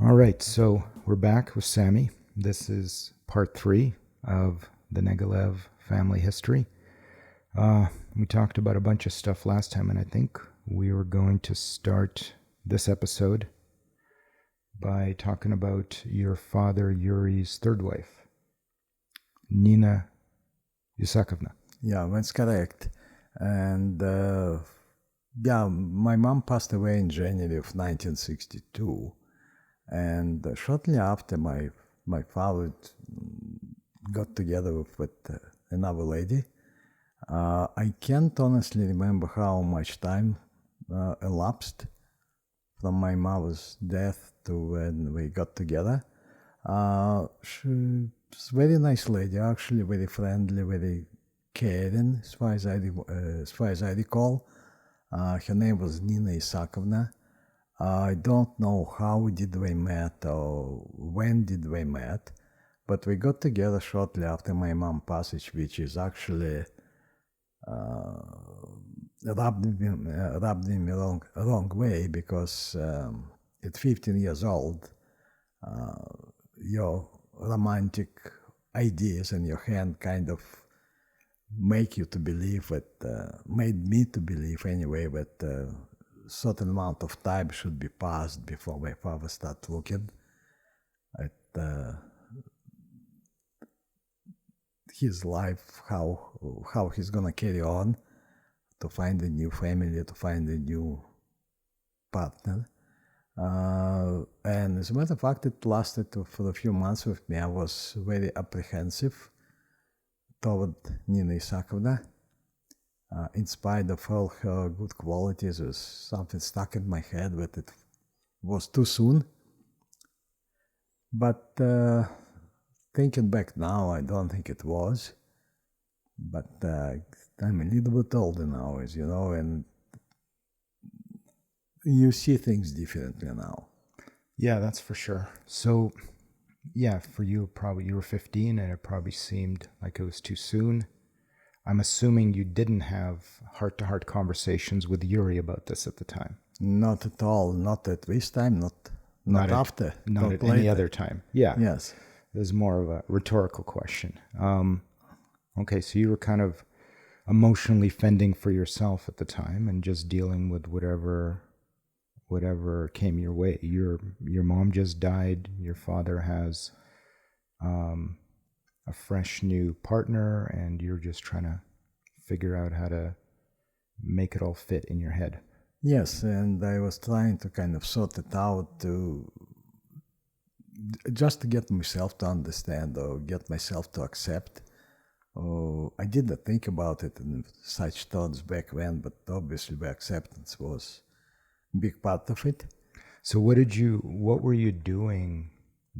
All right, so we're back with Sammy. This is part 3 of the Negalev family history. We talked about a bunch of stuff last time, and I think we were going to start this episode by talking about your father Yuri's third wife, Nina Yusakovna. Yeah, that's correct. And my mom passed away in January of 1962. And shortly after, my father got together with another lady. I can't honestly remember how much time elapsed from my mother's death to when we got together. She's a very nice lady, actually, very friendly, very caring, as far as I recall. Her name was Nina Isakovna. I don't know how did we met or when did we met, but we got together shortly after my mom passage, which is actually rubbed me wrong way, because at 15 years old, your romantic ideas in your hand kind of make you to believe that, made me to believe anyway, that certain amount of time should be passed before my father started looking at his life, how he's gonna carry on, to find a new family, to find a new partner. And as a matter of fact, it lasted for a few months with me. I was very apprehensive toward Nina Isakovna. In spite of all her good qualities, there was something stuck in my head that it was too soon. But thinking back now, I don't think it was. But I'm a little bit older now, as you know, and you see things differently now. Yeah, that's for sure. So, yeah, for you, probably you were 15 and it probably seemed like it was too soon. I'm assuming you didn't have heart-to-heart conversations with Yuri about this at the time. Not at all. Not at this time. Not after. Not at any other time. Yeah. Yes. It was more of a rhetorical question. Okay, so you were kind of emotionally fending for yourself at the time and just dealing with whatever came your way. Your mom just died. Your father has a fresh new partner, and you're just trying to figure out how to make it all fit in your head. Yes, and I was trying to kind of sort it out just to get myself to understand or get myself to accept. I didn't think about it in such terms back then, but obviously the acceptance was a big part of it. So what were you doing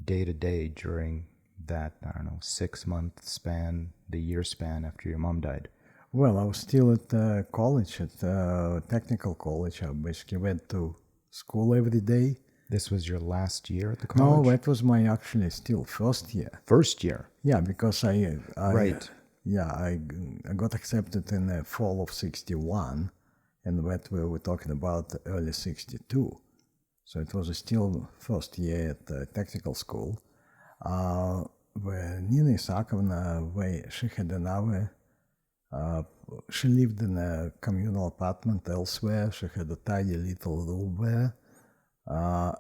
day to day during that, 6-month span, the year span after your mom died? Well, I was still at college, at technical college. I basically went to school every day. This was your last year at the college? No, that was my actually still first year. First year? Yeah, because I got accepted in the fall of 61, and that we were talking about early 62. So it was still first year at technical school. Where Nina Isakovna, she had another, she lived in a communal apartment elsewhere. She had a tiny little room there,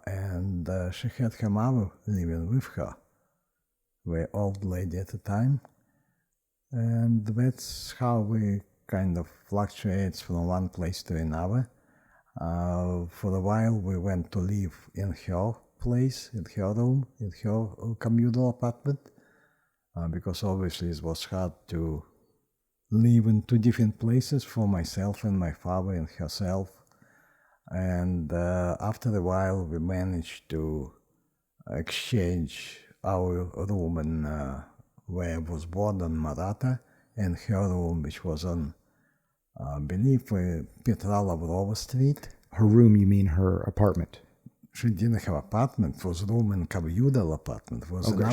and she had her mother living with her, very old lady at the time. And that's how we kind of fluctuate from one place to another. For a while, we went to live in her place, in her room, in her communal apartment, because obviously it was hard to live in two different places for myself and my father and herself. And after a while, we managed to exchange our room in where I was born on Maratha, and her room, which was on, I believe, Petra Lavrova Street. Her room, you mean her apartment? She didn't have apartment. It was room in Kavyudal apartment.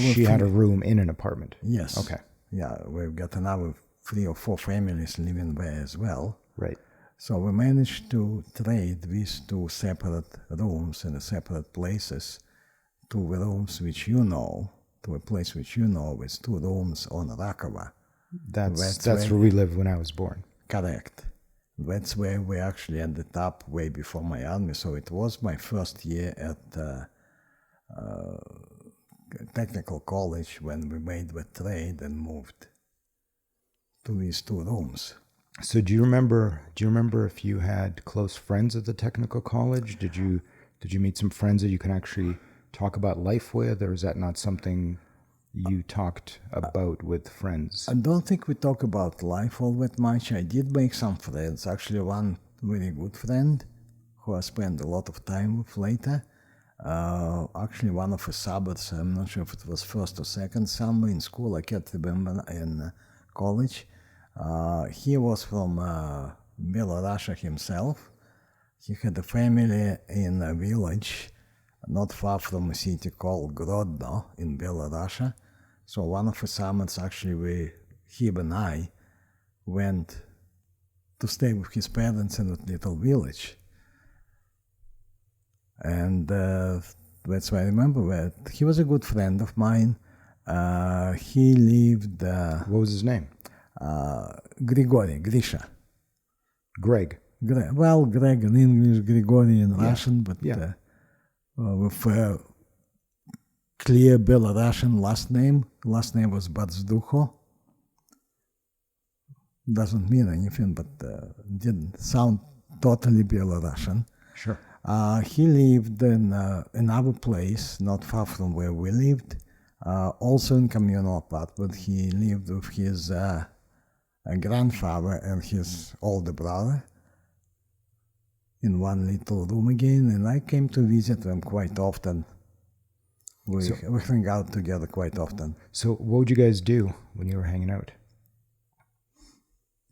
She had a room in an apartment? Yes. Okay. Yeah, we've got another 3 or 4 families living there as well. Right. So we managed to trade these two separate rooms in separate places to the rooms which you know, to a place which you know, with 2 rooms on Rakova. That's where we lived when I was born. Correct. That's where we actually ended up way before my army. So it was my first year at technical college when we made the trade and moved to these 2 rooms. So do you remember if you had close friends at the technical college? Did you meet some friends that you can actually talk about life with, or is that not something you talked about with friends? I don't think we talk about life all that much. I did make some friends. Actually, one very good friend who I spent a lot of time with later. Actually, one of the suburbs, I'm not sure if it was first or second, somewhere in school, I can't remember, in college. He was from Belarus himself. He had a family in a village not far from a city called Grodno in Belarus. So one of the summers, actually, he and I went to stay with his parents in that little village. And that's why I remember that. He was a good friend of mine. He lived... what was his name? Grisha. Greg. Greg in English, Grigory in Russian, but with a clear Belarusian last name. Last name was Barzdukho. Doesn't mean anything, but didn't sound totally Belarusian. Sure. He lived in another place, not far from where we lived, also in communal apartment. He lived with his grandfather and his older brother in one little room again, and I came to visit them quite often. We hang out together quite often. So what would you guys do when you were hanging out?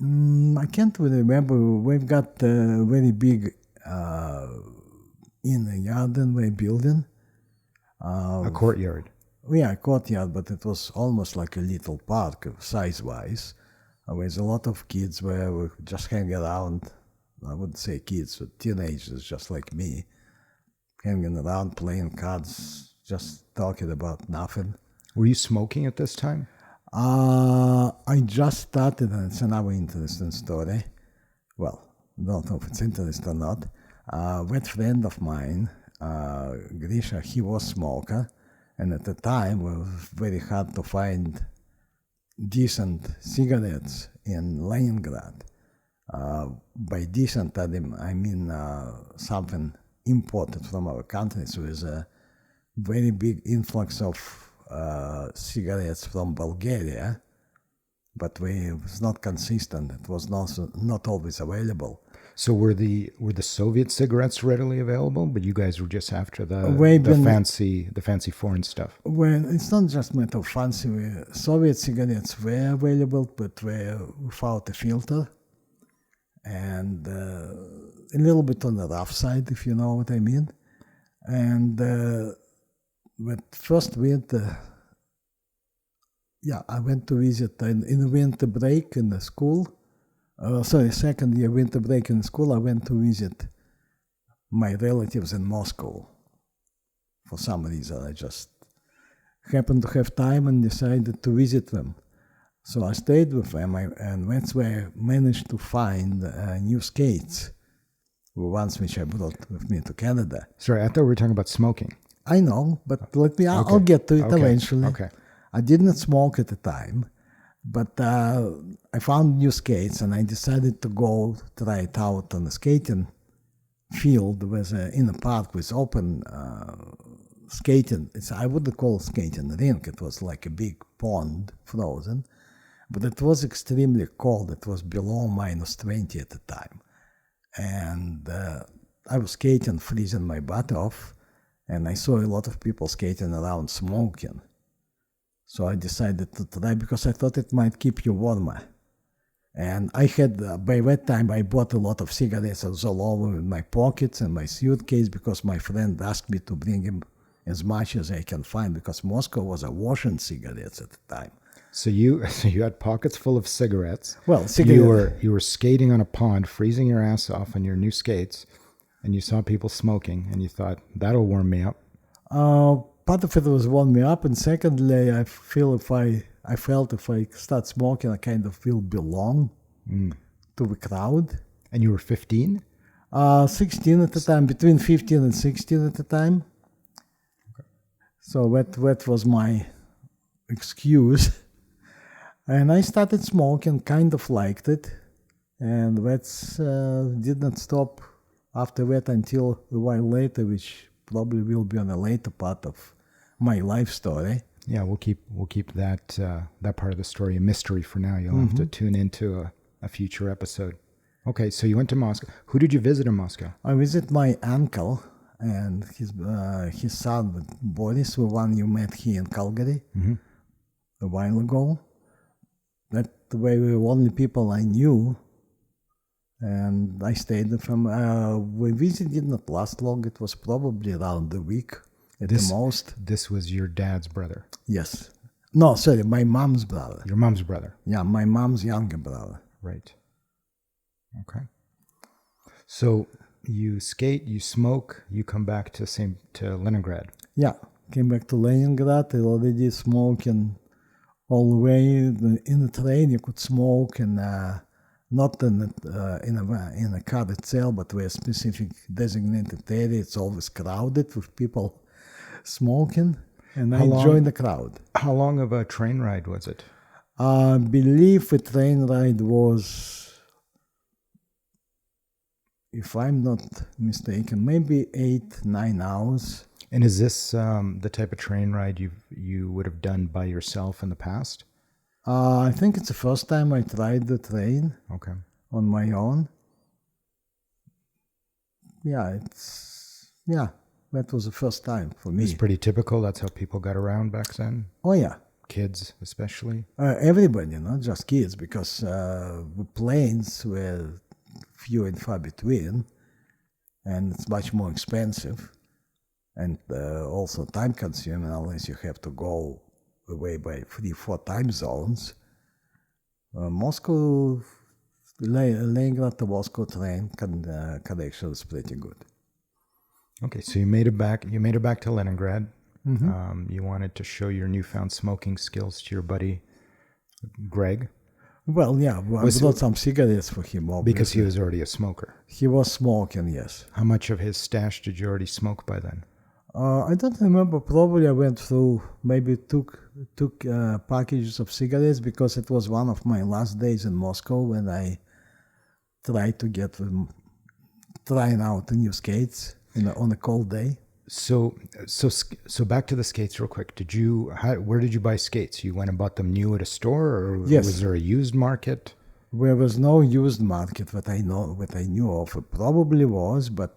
I can't really remember. We've got a very big in a garden we're building. A courtyard. Yeah, a courtyard, but it was almost like a little park size-wise. With a lot of kids where we just hang around. I wouldn't say kids, but teenagers just like me, hanging around, playing cards, just talking about nothing. Were you smoking at this time? I just started, and it's another interesting story. Well, don't know if it's interesting or not. That friend of mine, Grisha, he was smoker, and at the time it was very hard to find decent cigarettes in Leningrad. By decent, I mean something imported from our country. So there's a very big influx of cigarettes from Bulgaria, but it was not consistent. It was not always available. So were the Soviet cigarettes readily available, but you guys were just after the fancy foreign stuff? Well, it's not just a matter of fancy. Soviet cigarettes were available, but were without a filter, and a little bit on the rough side, if you know what I mean. And but first winter, I went to visit in the winter break in the school. Second year winter break in school, I went to visit my relatives in Moscow. For some reason, I just happened to have time and decided to visit them. So I stayed with them, and that's where I managed to find new skates, the ones which I brought with me to Canada. Sorry, I thought we were talking about smoking. I know, but I'll get to it eventually. Okay. I didn't smoke at the time, but I found new skates, and I decided to go try it out on a skating field in a park with open skating. I wouldn't call it skating rink. It was like a big pond, frozen, but it was extremely cold. It was below -20 at the time, and I was skating, freezing my butt off, and I saw a lot of people skating around smoking. So I decided to try because I thought it might keep you warmer. And I had, by that time, I bought a lot of cigarettes all over in my pockets and my suitcase because my friend asked me to bring him as much as I can find because Moscow was awash in cigarettes at the time. So you had pockets full of cigarettes. Well, cigarette. You were skating on a pond, freezing your ass off on your new skates, and you saw people smoking, and you thought that'll warm me up. Part of it was warm me up, and secondly, I felt if I start smoking, I kind of will belong to the crowd. And you were 15? 16 at the time, between 15 and 16 at the time. Okay. So that was my excuse. And I started smoking, kind of liked it. And that did not stop after that until a while later, which probably will be on a later part of my life story. Yeah, we'll keep that part of the story a mystery for now. You'll have to tune into a future episode. Okay, so you went to Moscow. Who did you visit in Moscow? I visited my uncle and his son, Boris, the one you met here in Calgary a while ago. That were the only people I knew, and I stayed with them. The visit did not last long. It was probably around a week at the most. This was your dad's brother? Yes. No, sorry, my mom's brother. Your mom's brother? Yeah, my mom's younger brother. Right. Okay. So you skate, you smoke, you come back to Leningrad. Yeah, came back to Leningrad. I already smoking all the way in the train. You could smoke, and not in a car itself, but where a specific designated area. It's always crowded with people smoking, and I joined the crowd. How long of a train ride was it? I believe the train ride was, if I'm not mistaken, maybe 8-9 hours. And is this the type of train ride you would have done by yourself in the past? I think it's the first time I tried the train on my own. That was the first time for me. It's pretty typical. That's how people got around back then? Oh, yeah. Kids, especially? Everybody, not just kids, because the planes were few and far between, and it's much more expensive, and also time-consuming unless you have to go away by 3-4 time zones. Moscow, Leningrad to Moscow train connection is pretty good. Okay, so you made it back. You made it back to Leningrad. You wanted to show your newfound smoking skills to your buddy Greg. Well, yeah, I brought some cigarettes for him, obviously. Because he was already a smoker. He was smoking, yes. How much of his stash did you already smoke by then? I don't remember. Probably I went through, maybe took packages of cigarettes, because it was one of my last days in Moscow when I tried to get them, trying out the new skates on a cold day. So back to the skates real quick. Where did you buy skates? You went and bought them new at a store, or was there a used market? There was no used market that I knew of. It probably was, but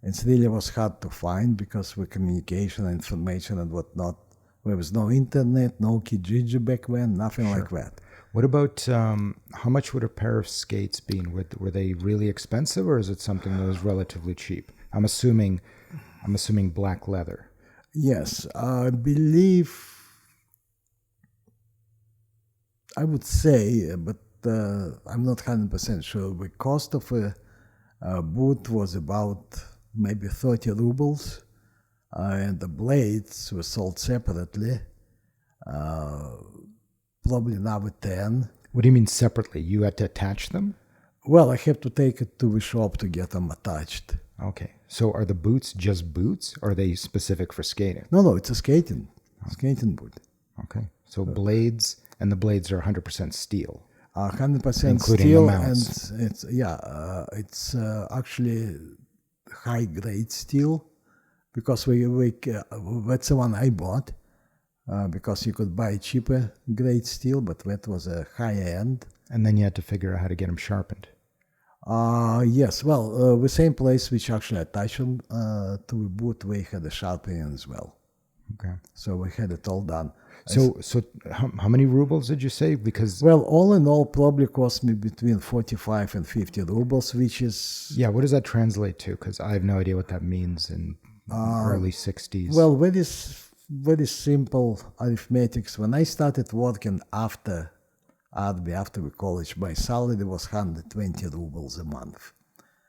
it really was hard to find because with communication, information, and whatnot. There was no internet, no Kijiji back then, nothing like that. What about how much would a pair of skates be? Were they really expensive, or is it something that was relatively cheap? I'm assuming black leather. Yes, I believe, I would say, but I'm not 100% sure. The cost of a boot was about maybe 30 rubles, and the blades were sold separately, probably now at 10. What do you mean separately? You had to attach them? Well, I have to take it to the shop to get them attached. Okay. So are the boots just boots, or are they specific for skating? No, it's a skating boot. Okay. So blades, and the blades are 100% steel. 100% including steel, the mounts. And it's actually high-grade steel, because that's the one I bought, because you could buy cheaper grade steel, but that was a high-end. And then you had to figure out how to get them sharpened. Yes, well, the same place which actually attached them to the boot, we had a sharpening as well. Okay. So we had it all done. So how many rubles did you say? Because all in all, probably cost me between 45 and 50 rubles, which is... Yeah, what does that translate to? Because I have no idea what that means in early 60s. Well, that is very simple arithmetics. When I started working after Army, after the college, my salary was 120 rubles a month.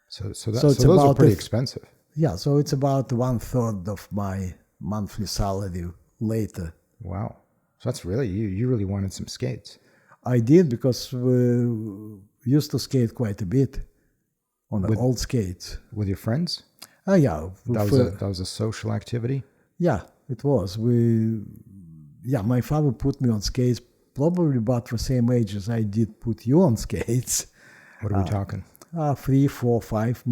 So it's those are about pretty expensive. Yeah, so it's about 1/3 of my monthly salary later. Wow. So that's really, you really wanted some skates. I did, because we used to skate quite a bit on the old skates. With your friends? Yeah. That was a social activity? Yeah, it was. My father put me on skates probably about the same age as I did put you on skates. What are we talking? 3, 4, 5,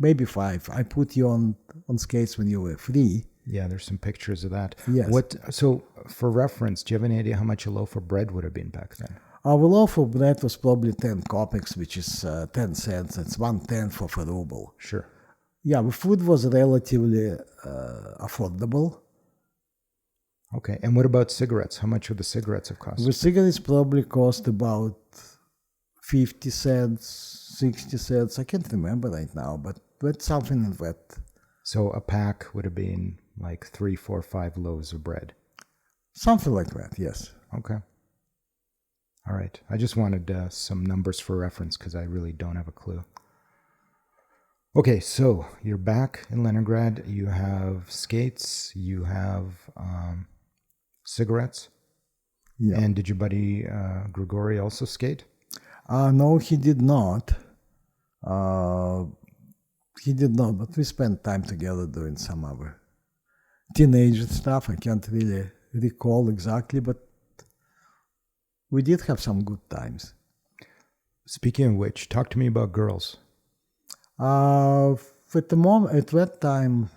maybe 5. I put you on skates when you were 3. Yeah, there's some pictures of that. Yes. So, for reference, do you have any idea how much a loaf of bread would have been back then? Our loaf of bread was probably 10 kopecks, which is 10 cents. It's 1/10 of a ruble. Sure. Yeah, the food was relatively affordable. Okay, and what about cigarettes? How much would the cigarettes have cost? The cigarettes probably cost about 50 cents, 60 cents. I can't remember right now, but something like that. So a pack would have been like 3, 4, 5 loaves of bread. Something like that, yes. Okay. All right. I just wanted some numbers for reference because I really don't have a clue. Okay, so you're back in Leningrad. You have skates. You have cigarettes. Yeah. And did your buddy Grigory also skate? No, he did not. But we spent time together doing some other teenage stuff. I can't really recall exactly, but we did have some good times. Speaking of which, talk to me about girls. At that time,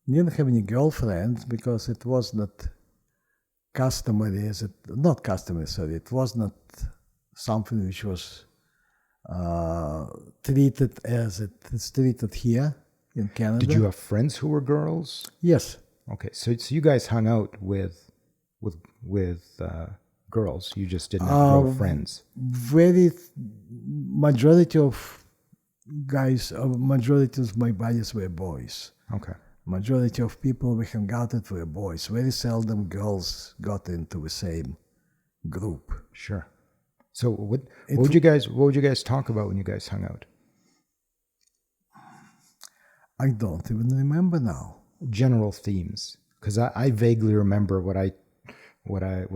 didn't have any girlfriends because it was not customary. It was not something which was treated as it's treated here in Canada. Did you have friends who were girls? Yes. Okay, so you guys hung out with girls. You just didn't have girlfriends. Majority of my buddies were boys. Okay. Majority of people we hung out with were boys. Very seldom girls got into the same group. Sure. So what would you guys talk about when you guys hung out? I don't even remember now. General themes, because I vaguely remember what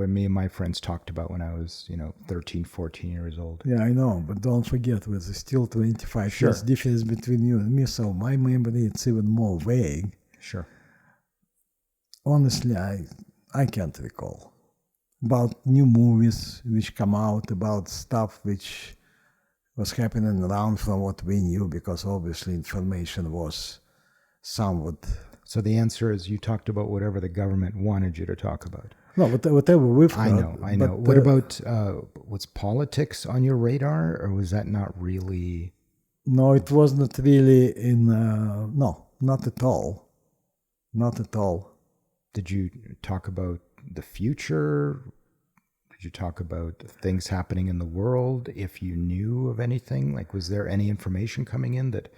me and my friends talked about when I was 13, 14 years old. Yeah, I know, but don't forget, there's still 25 years difference between you and me, so my memory it's even more vague. Sure. Honestly, I can't recall. About new movies which come out, about stuff which was happening around from what we knew, because obviously information was somewhat... So the answer is you talked about whatever the government wanted you to talk about. No, whatever we've heard. I know. What about, was politics on your radar, or was that not really... No, it was not really no, not at all. Not at all. Did you talk about the future? Did you talk about things happening in the world? If you knew of anything, like was there any information coming in that...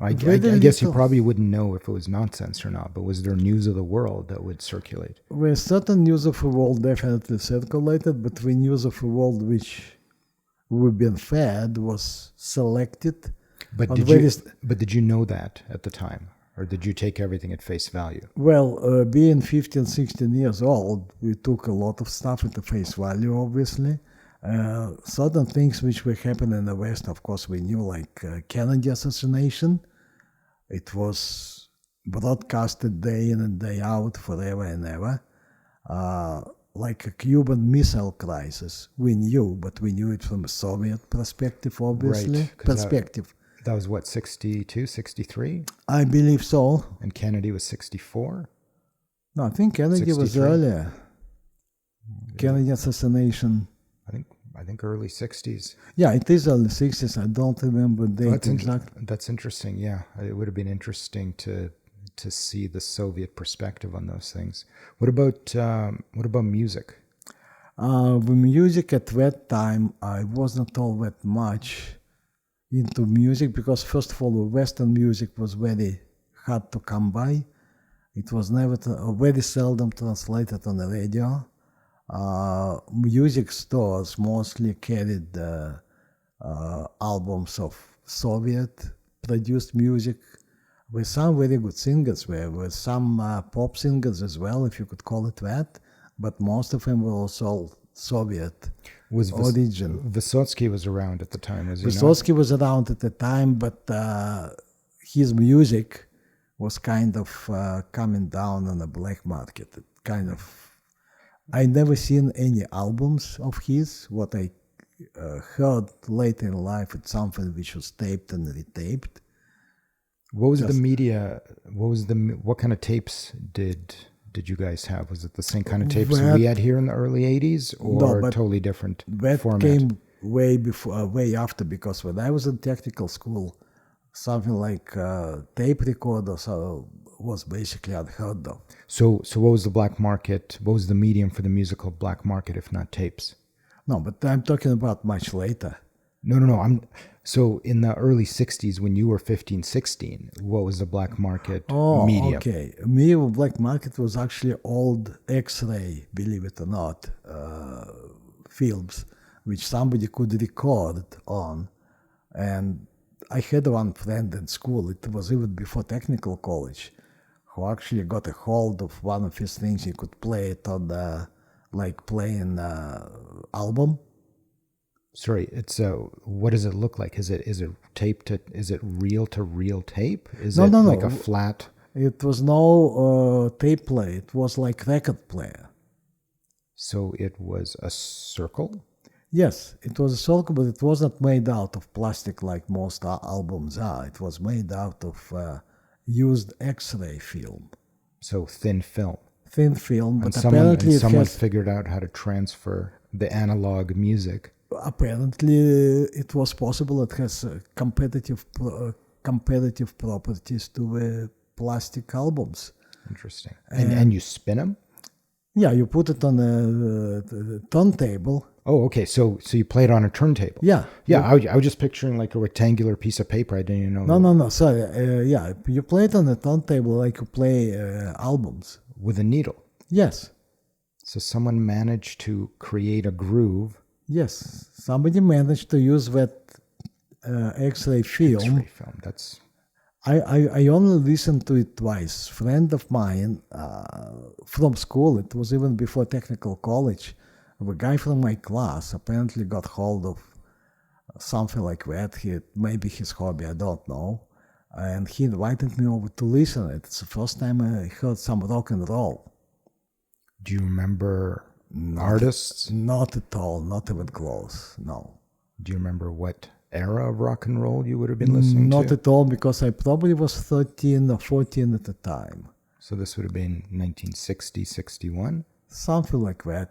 I guess you probably wouldn't know if it was nonsense or not, but was there news of the world that would circulate? Well, certain news of the world definitely circulated, but the news of the world which we've been fed was selected. But did you know that at the time? Or did you take everything at face value? Well, being 15, 16 years old, we took a lot of stuff at the face value, obviously. Certain things which were happening in the West, of course, we knew, like Kennedy assassination. It was broadcasted day in and day out, forever and ever. Like a Cuban Missile Crisis, we knew, but we knew it from a Soviet perspective, obviously. Right, that was what, 62, 63? I believe so. And Kennedy was 64? No, I think Kennedy 63? Was earlier. Kennedy assassination. I think early 60s. Yeah, it is early 60s. I don't remember the date exactly. That's interesting, yeah. It would have been interesting to see the Soviet perspective on those things. What about music? The music at that time, I was not all that much into music because, first of all, the Western music was very hard to come by. It was never, very seldom translated on the radio. Music stores mostly carried albums of Soviet-produced music with some very good singers, with some pop singers as well, if you could call it that. But most of them were also Soviet origin. Vysotsky was around at the time, was he Vysotsky was around at the time, but his music was kind of coming down on the black market. It kind of, I never seen any albums of his. What I heard later in life, it's something which was taped and retaped. What was the media? What kind of tapes did you guys have? Was it the same kind of tapes we had here in the early '80s, or totally different that format? Came way before, way after, because when I was in technical school, something like tape recorders was basically unheard of. So what was the black market? What was the medium for the musical black market, if not tapes? No, but I'm talking about much later. No. So in the early 60s, when you were 15, 16, what was the black market medium? Okay. Medium black market was actually old X-ray, believe it or not, films, which somebody could record on. And I had one friend in school, it was even before technical college, who actually got a hold of one of his things. He could play it on the, like playing album. Sorry, it's what does it look like? Is it taped to? Is it reel to reel tape? Is it like a flat? It was no tape play. It was like record player. So it was a circle? Yes, it was a circle, but it wasn't made out of plastic like most albums are. It was made out of used X-ray film. So thin film. Thin film, but apparently someone figured out how to transfer the analog music. Apparently, it was possible. It has competitive properties to plastic albums. Interesting. And you spin them? Yeah, you put it on a turntable. Oh, okay. So you play it on a turntable. Yeah. Yeah, I was just picturing like a rectangular piece of paper. I didn't even know. No. Sorry. Yeah, you play it on a turntable like you play albums. With a needle? Yes. So someone managed to create a groove. Yes, somebody managed to use that X-ray film. X-ray film. That's. I only listened to it twice. Friend of mine from school. It was even before technical college. A guy from my class apparently got hold of something like that. Maybe his hobby. I don't know. And he invited me over to listen. It's the first time I heard some rock and roll. Do you remember artists? Not at all, not even close, no. Do you remember what era of rock and roll you would have been listening to? Not at all, because I probably was 13 or 14 at the time. So this would have been 1960, 61? Something like that.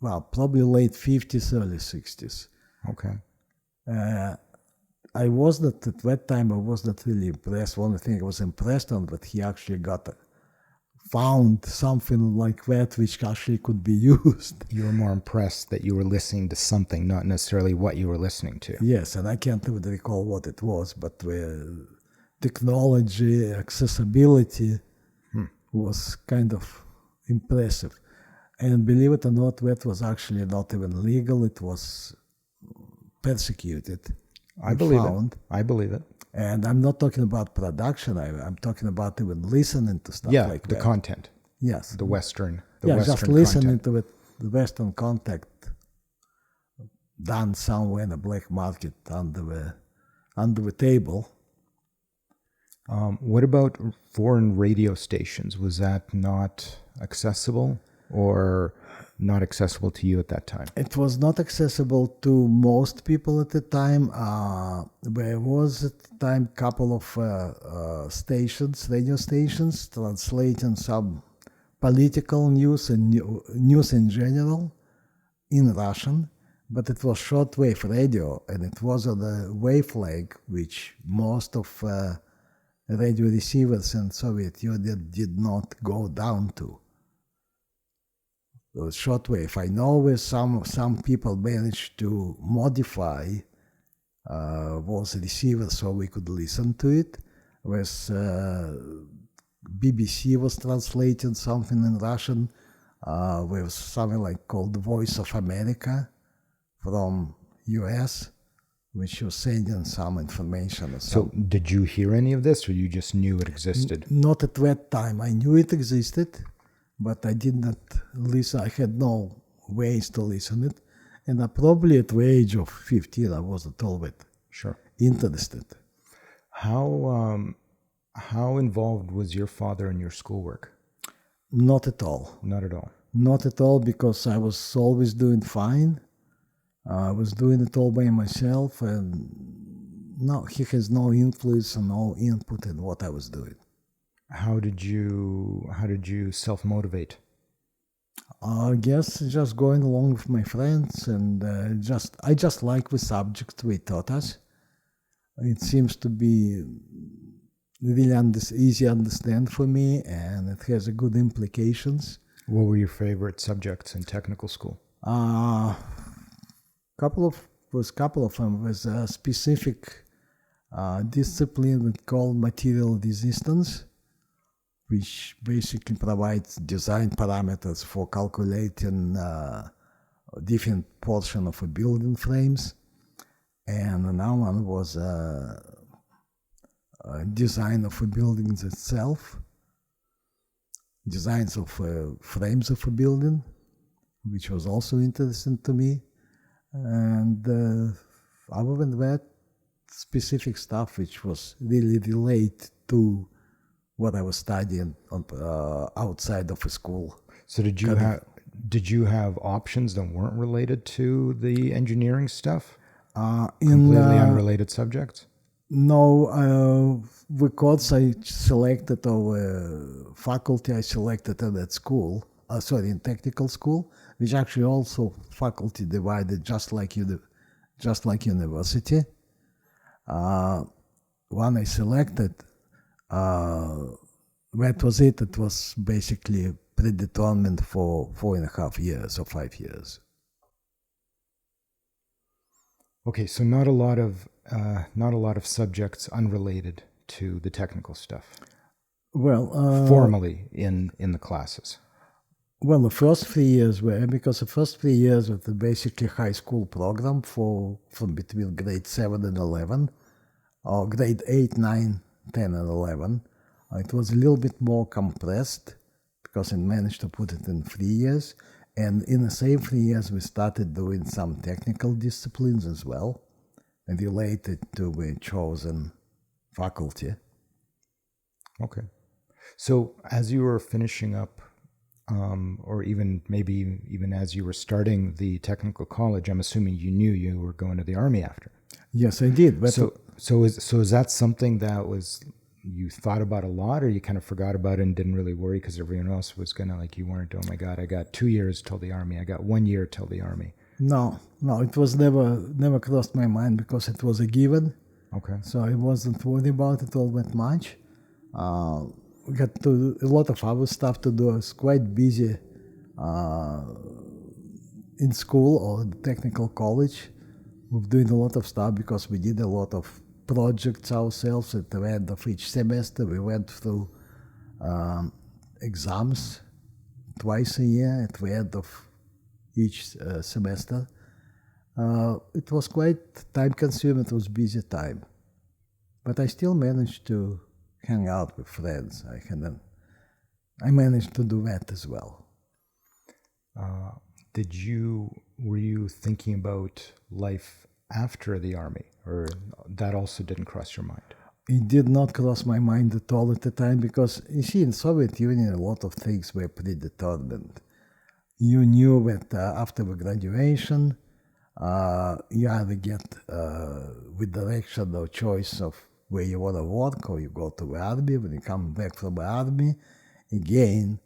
Well, probably late 50s, early 60s. Okay. I wasn't, at that time, I was not really impressed. One thing I was impressed on, but he actually found something like that which actually could be used. You were more impressed that you were listening to something, not necessarily what you were listening to. Yes, and I can't even recall what it was, but the technology, accessibility was kind of impressive. And believe it or not, that was actually not even legal. It was persecuted. I believe it. And I'm not talking about production. I'm talking about even listening to stuff like that. Yeah, the content. Yes. The Western just listening to it, the Western content done somewhere in the black market under the table. What about foreign radio stations? Was that not accessible or not accessible to you at that time? It was not accessible to most people at the time. There was at the time a couple of radio stations, translating some political news and news in general in Russian, but it was shortwave radio, and it was on a wavelength which most of radio receivers in Soviet Union did not go down to. Shortwave. I know where some people managed to modify those receivers so we could listen to it. With BBC was translating something in Russian with something like called Voice of America from US, which was sending some information. Or So did you hear any of this, or you just knew it existed? Not at that time. I knew it existed, but I did not listen. I had no ways to listen it. And probably at the age of 15, I was a little bit Sure. interested. How involved was your father in your schoolwork? Not at all. Not at all. Not at all, because I was always doing fine. I was doing it all by myself, and no, he has no influence and no input in what I was doing. How did you self-motivate? I guess just going along with my friends, and I just like the subject we taught us. It seems to be really easy to understand for me, and it has a good implications. What were your favorite subjects in technical school? Couple of them was a specific discipline we call material resistance, which basically provides design parameters for calculating different portion of a building frames. And another one was design of a buildings itself, designs of frames of a building, which was also interesting to me. And other than that, specific stuff which was really related to what I was studying outside of a school. So did you have options that weren't related to the engineering stuff? Completely unrelated subjects? No, the course I selected, or faculty I selected at that school, in technical school, which actually also faculty divided just like university. One I selected, that was it. It was basically predetermined for 4.5 years or 5 years. Okay, so not a lot of subjects unrelated to the technical stuff. Well, formally in the classes. Well, the first 3 years were, because the first 3 years was basically high school program from between grade 7 and 11, or grade 8, 9, 10, and 11. It was a little bit more compressed because I managed to put it in 3 years. And in the same 3 years, we started doing some technical disciplines as well, and related to the chosen faculty. Okay. So as you were finishing up, or maybe even as you were starting the technical college, I'm assuming you knew you were going to the Army after. Yes, I did. But so is that something that you thought about a lot, or you kind of forgot about it and didn't really worry because everyone else was gonna, like, you weren't, oh my God, I got 2 years till the Army, I got 1 year till the Army? No, it was never crossed my mind because it was a given. Okay. So I wasn't worried about it all that much. We got a lot of other stuff to do. I was quite busy in school or the technical college with doing a lot of stuff because we did a lot of projects ourselves at the end of each semester. We went through exams twice a year at the end of each semester. It was quite time-consuming. It was busy time. But I still managed to hang out with friends. I managed to do that as well. Were you thinking about life after the Army, or that also didn't cross your mind? It did not cross my mind at all at the time because, you see, in Soviet Union, a lot of things were predetermined. You knew that after the graduation, you either get with direction or choice of where you want to work, or you go to the Army. When you come back from the Army, again,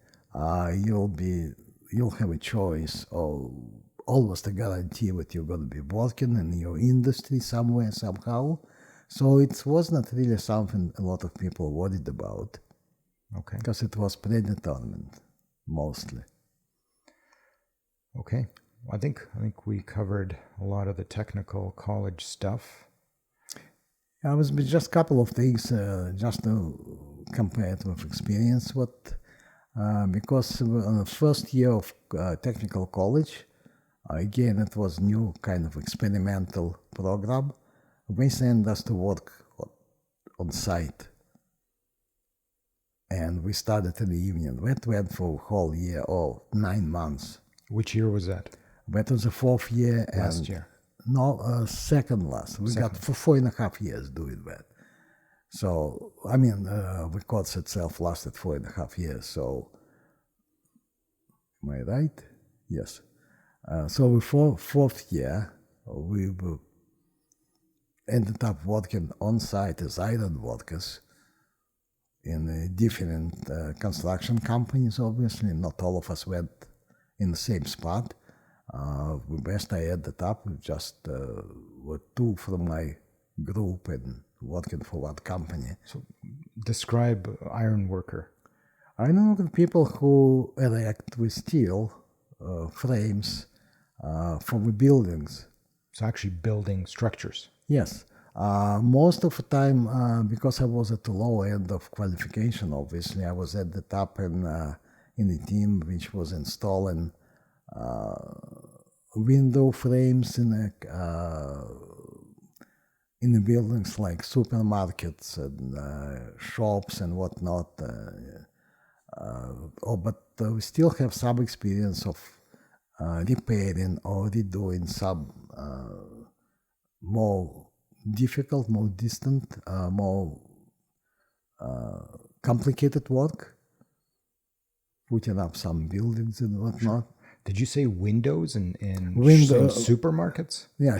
you'll have a choice, or almost a guarantee that you're going to be working in your industry somewhere, somehow. So it was not really something a lot of people worried about. Okay. Because it was predetermined, mostly. Okay. I think we covered a lot of the technical college stuff. I was just a couple of things, just to compare it with experience. Because on the first year of technical college, again, it was new kind of experimental program. We sent us to work on site. And we started in the evening. That went for a whole year or 9 months. Which year was that? That was the fourth year. Last year? No, second last. We got for 4.5 years doing that. So, I mean, the course itself lasted 4.5 years. So, am I right? Yes. So, before fourth year, we ended up working on site as iron workers in different construction companies, obviously. Not all of us went in the same spot. The best I ended up with just were two from my group and working for one company. So describe iron worker. Iron worker, people who erect with steel frames for the buildings. So actually building structures. Yes. Most of the time, because I was at the low end of qualification, obviously, I was ended up in a team which was installing window frames in the buildings like supermarkets and shops and whatnot. But we still have some experience of repairing or redoing some more difficult, more distant, more complicated work, putting up some buildings and whatnot. Sure. Did you say windows in supermarkets? Yeah,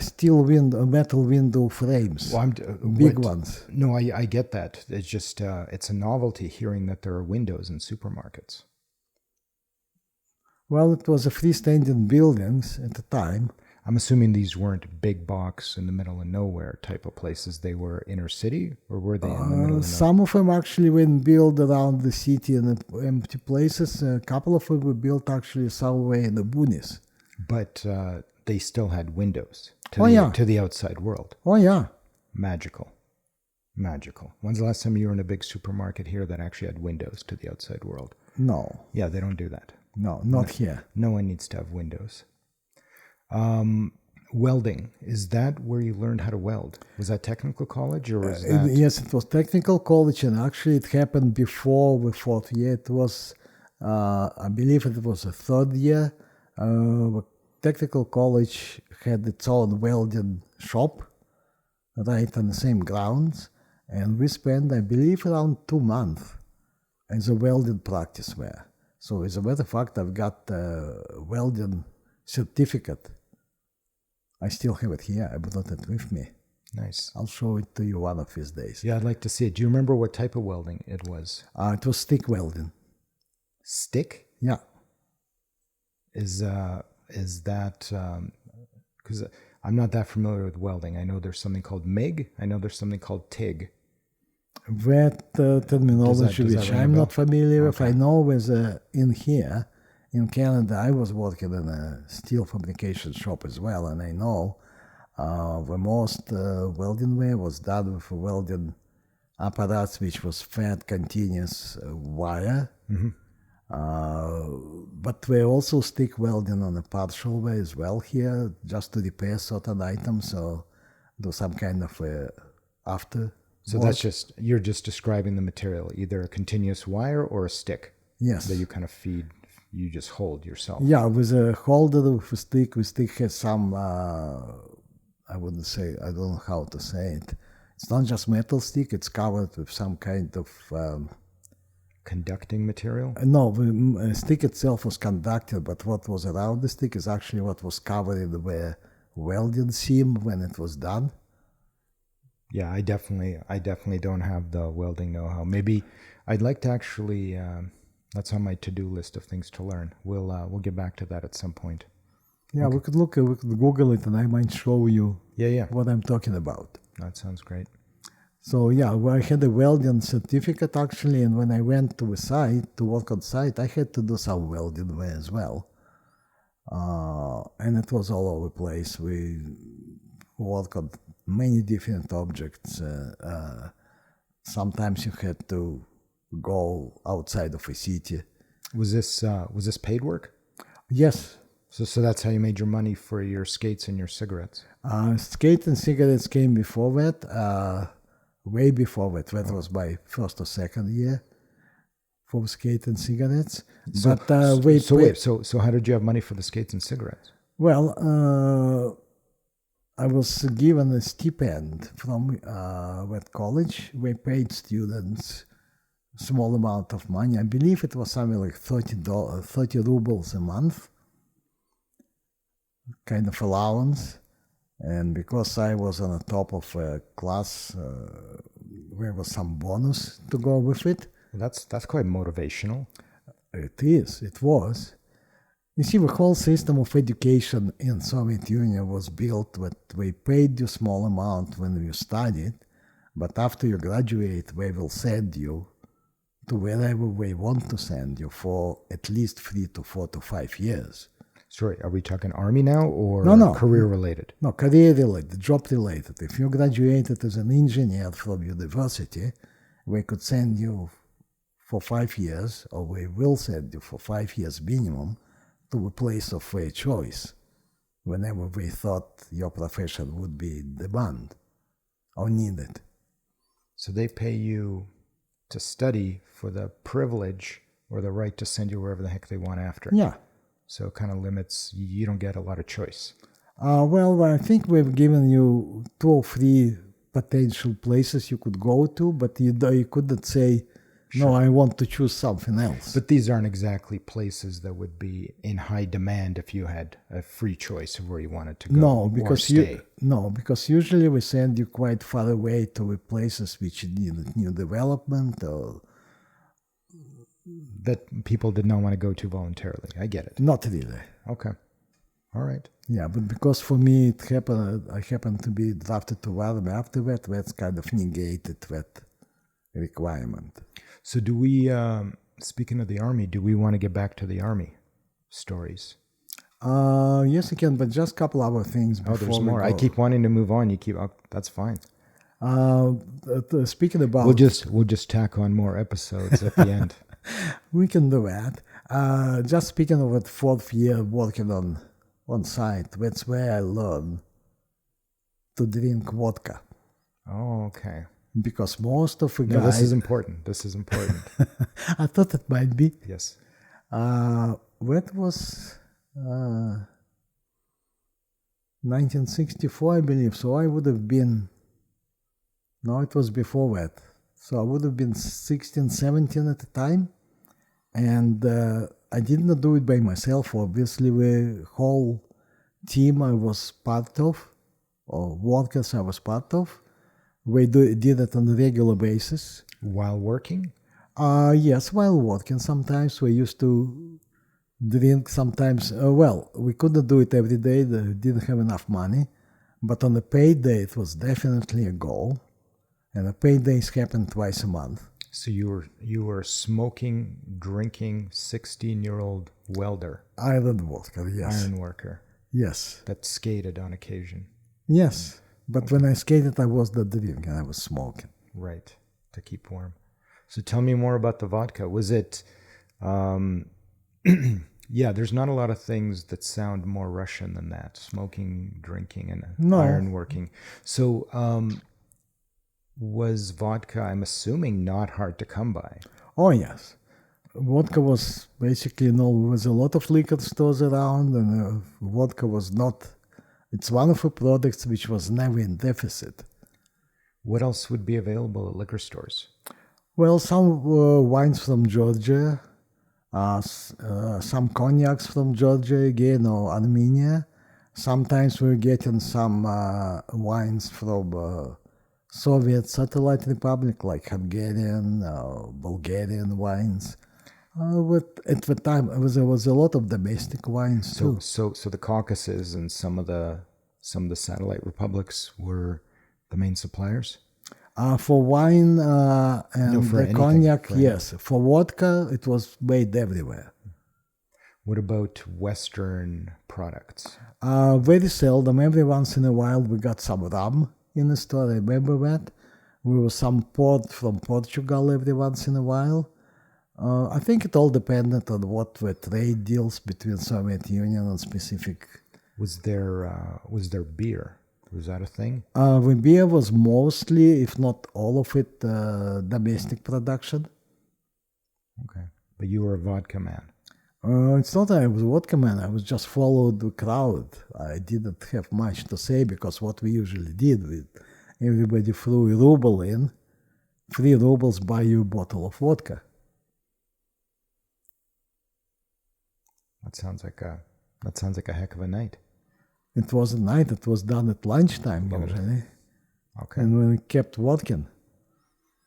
metal window frames, well, big ones. No, I get that. It's just, it's a novelty hearing that there are windows in supermarkets. Well, it was a freestanding buildings at the time. I'm assuming these weren't big box in the middle of nowhere type of places. They were inner city, or were they in the middle of nowhere? Some of them actually were built around the city in empty places. A couple of them were built actually somewhere in the boonies. But they still had windows to the outside world. Oh, yeah. Magical. When's the last time you were in a big supermarket here that actually had windows to the outside world? No. Yeah, they don't do that. No, not here. No one needs to have windows. Welding, is that where you learned how to weld? Was that technical college or was that? Yes, it was technical college, and actually it happened before the fourth year. It was, I believe it was the third year. Technical college had its own welding shop right on the same grounds, and we spent, I believe, around 2 months as a welding practice there. So as a matter of fact, I've got a welding certificate. I still have it here. I brought it with me. Nice. I'll show it to you one of these days. Yeah, I'd like to see it. Do you remember what type of welding it was? It was stick welding. Stick? Yeah. Is that because I'm not that familiar with welding. I know there's something called MIG. I know there's something called TIG. That terminology which I'm not familiar with. I know in here, in Canada, I was working in a steel fabrication shop as well, and I know the most welding way was done with a welding apparatus which was fed continuous wire. Mm-hmm. But we also stick welding on a partial way as well here, just to repair certain items or do some kind of after. So that's just, you're just describing the material, either a continuous wire or a stick. Yes. That you kind of feed, you just hold yourself. Yeah, with a holder of a stick, the stick has some, I wouldn't say, I don't know how to say it. It's not just metal stick, it's covered with some kind of... conducting material? No, the stick itself was conducted, but what was around the stick is actually what was covered in the welding seam when it was done. Yeah, I definitely don't have the welding know-how. Maybe I'd like to actually, that's on my to-do list of things to learn. We'll get back to that at some point. Yeah, okay. we could Google it and I might show you what I'm talking about. That sounds great. So yeah, I had a welding certificate actually, and when I went to a site, to work on site, I had to do some welding there as well. And it was all over the place. We worked on many different objects. Sometimes you had to go outside of a city. Was this paid work? Yes. So that's how you made your money for your skates and your cigarettes. Skate and cigarettes came before that, way before that. That was my first or second year for skate and cigarettes. So how did you have money for the skates and cigarettes? Well, I was given a stipend from that college. We paid students small amount of money. I believe it was something like $30 rubles a month, kind of allowance. And because I was on the top of a class, there was some bonus to go with it. That's quite motivational. It was. You see, the whole system of education in Soviet Union was built that they paid you small amount when you studied, but after you graduate, they will send you to wherever they want to send you for at least 3 to 4 to 5 years. Sorry, are we talking army now or No. career related? No, career related, job related. If you graduated as an engineer from university, they could send you for 5 years, or they will send you for 5 years minimum, to a place of their choice, whenever they thought your profession would be in demand or needed. So they pay you to study for the privilege or the right to send you wherever the heck they want after. Yeah. So it kind of limits, you don't get a lot of choice. Well, I think we've given you 2 or 3 potential places you could go to, but you couldn't say, no, I want to choose something else. But these aren't exactly places that would be in high demand if you had a free choice of where you wanted to go. No, because usually we send you quite far away to the places which need new development or that people did not want to go to voluntarily. I get it. Not really. Okay. All right. Yeah, but because for me I happened to be drafted to army after that, that's kind of negated that requirement. So do we, speaking of the army, do we want to get back to the army stories? Yes, you can, but just a couple other things before there's more. I keep wanting to move on. That's fine. Speaking about... We'll just tack on more episodes at the end. We can do that. Just speaking of that 4th year working on site, that's where I learned to drink vodka. Oh, okay. Because most of the guys... No, this is important. I thought it might be. Yes. That was 1964, I believe. So I would have been... No, it was before that. So I would have been 16, 17 at the time. And I did not do it by myself. Obviously, the whole team I was part of, or workers I was part of, we did it on a regular basis. While working? Yes, while working. Sometimes we used to drink. Sometimes, we couldn't do it every day. We didn't have enough money. But on a paid day, it was definitely a goal. And the paid days happened twice a month. So you were smoking, drinking, 16-year-old welder. Iron worker, yes. Iron worker. Yes. That skated on occasion. Yes. But when I skated, I was not drinking, I was smoking. Right, to keep warm. So tell me more about the vodka. Was it, yeah, there's not a lot of things that sound more Russian than that. Smoking, drinking, and iron working. So was vodka, I'm assuming, not hard to come by? Oh, yes. Vodka was basically, there was a lot of liquor stores around, and vodka was not... It's one of the products which was never in deficit. What else would be available at liquor stores? Well, some wines from Georgia, some cognacs from Georgia again, or Armenia. Sometimes we're getting some wines from Soviet satellite republic, like Hungarian, Bulgarian wines. At the time, there was a lot of domestic wines too. So the Caucasus and some of the satellite republics were the main suppliers? For wine and for the anything, cognac, yes. For vodka, it was made everywhere. What about Western products? Very seldom. Every once in a while, we got some rum in the store. I remember that. We were some port from Portugal every once in a while. I think it all depended on what were trade deals between Soviet Union and specific. Was there beer? Was that a thing? The beer was mostly, if not all of it, domestic production. Okay. But you were a vodka man. It's not that I was a vodka man, I was just followed the crowd. I didn't have much to say because what we usually did with everybody threw a ruble in, 3 rubles buy you a bottle of vodka. That sounds like a heck of a night. It was a night, it was done at lunchtime usually. Okay. And we kept vodka.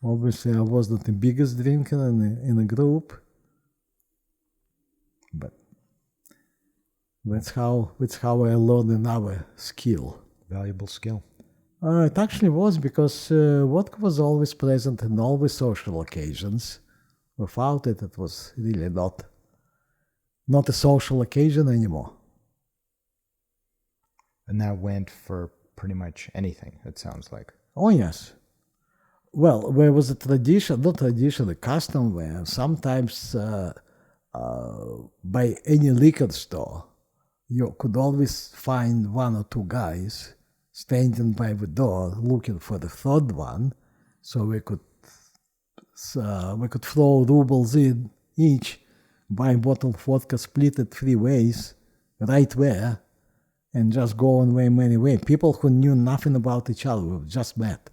Obviously I wasn't the biggest drinker in the group. But that's how I learned another skill. Valuable skill. It actually was because vodka was always present in all the social occasions. Without it, it was really not a social occasion anymore. And that went for pretty much anything, it sounds like. Oh, yes. Well, there was a a custom where sometimes by any liquor store, you could always find 1 or 2 guys standing by the door looking for the third one, so we could throw rubles in each, buy a bottle of vodka, split it 3 ways, right there, and just go on way many ways. People who knew nothing about each other just met.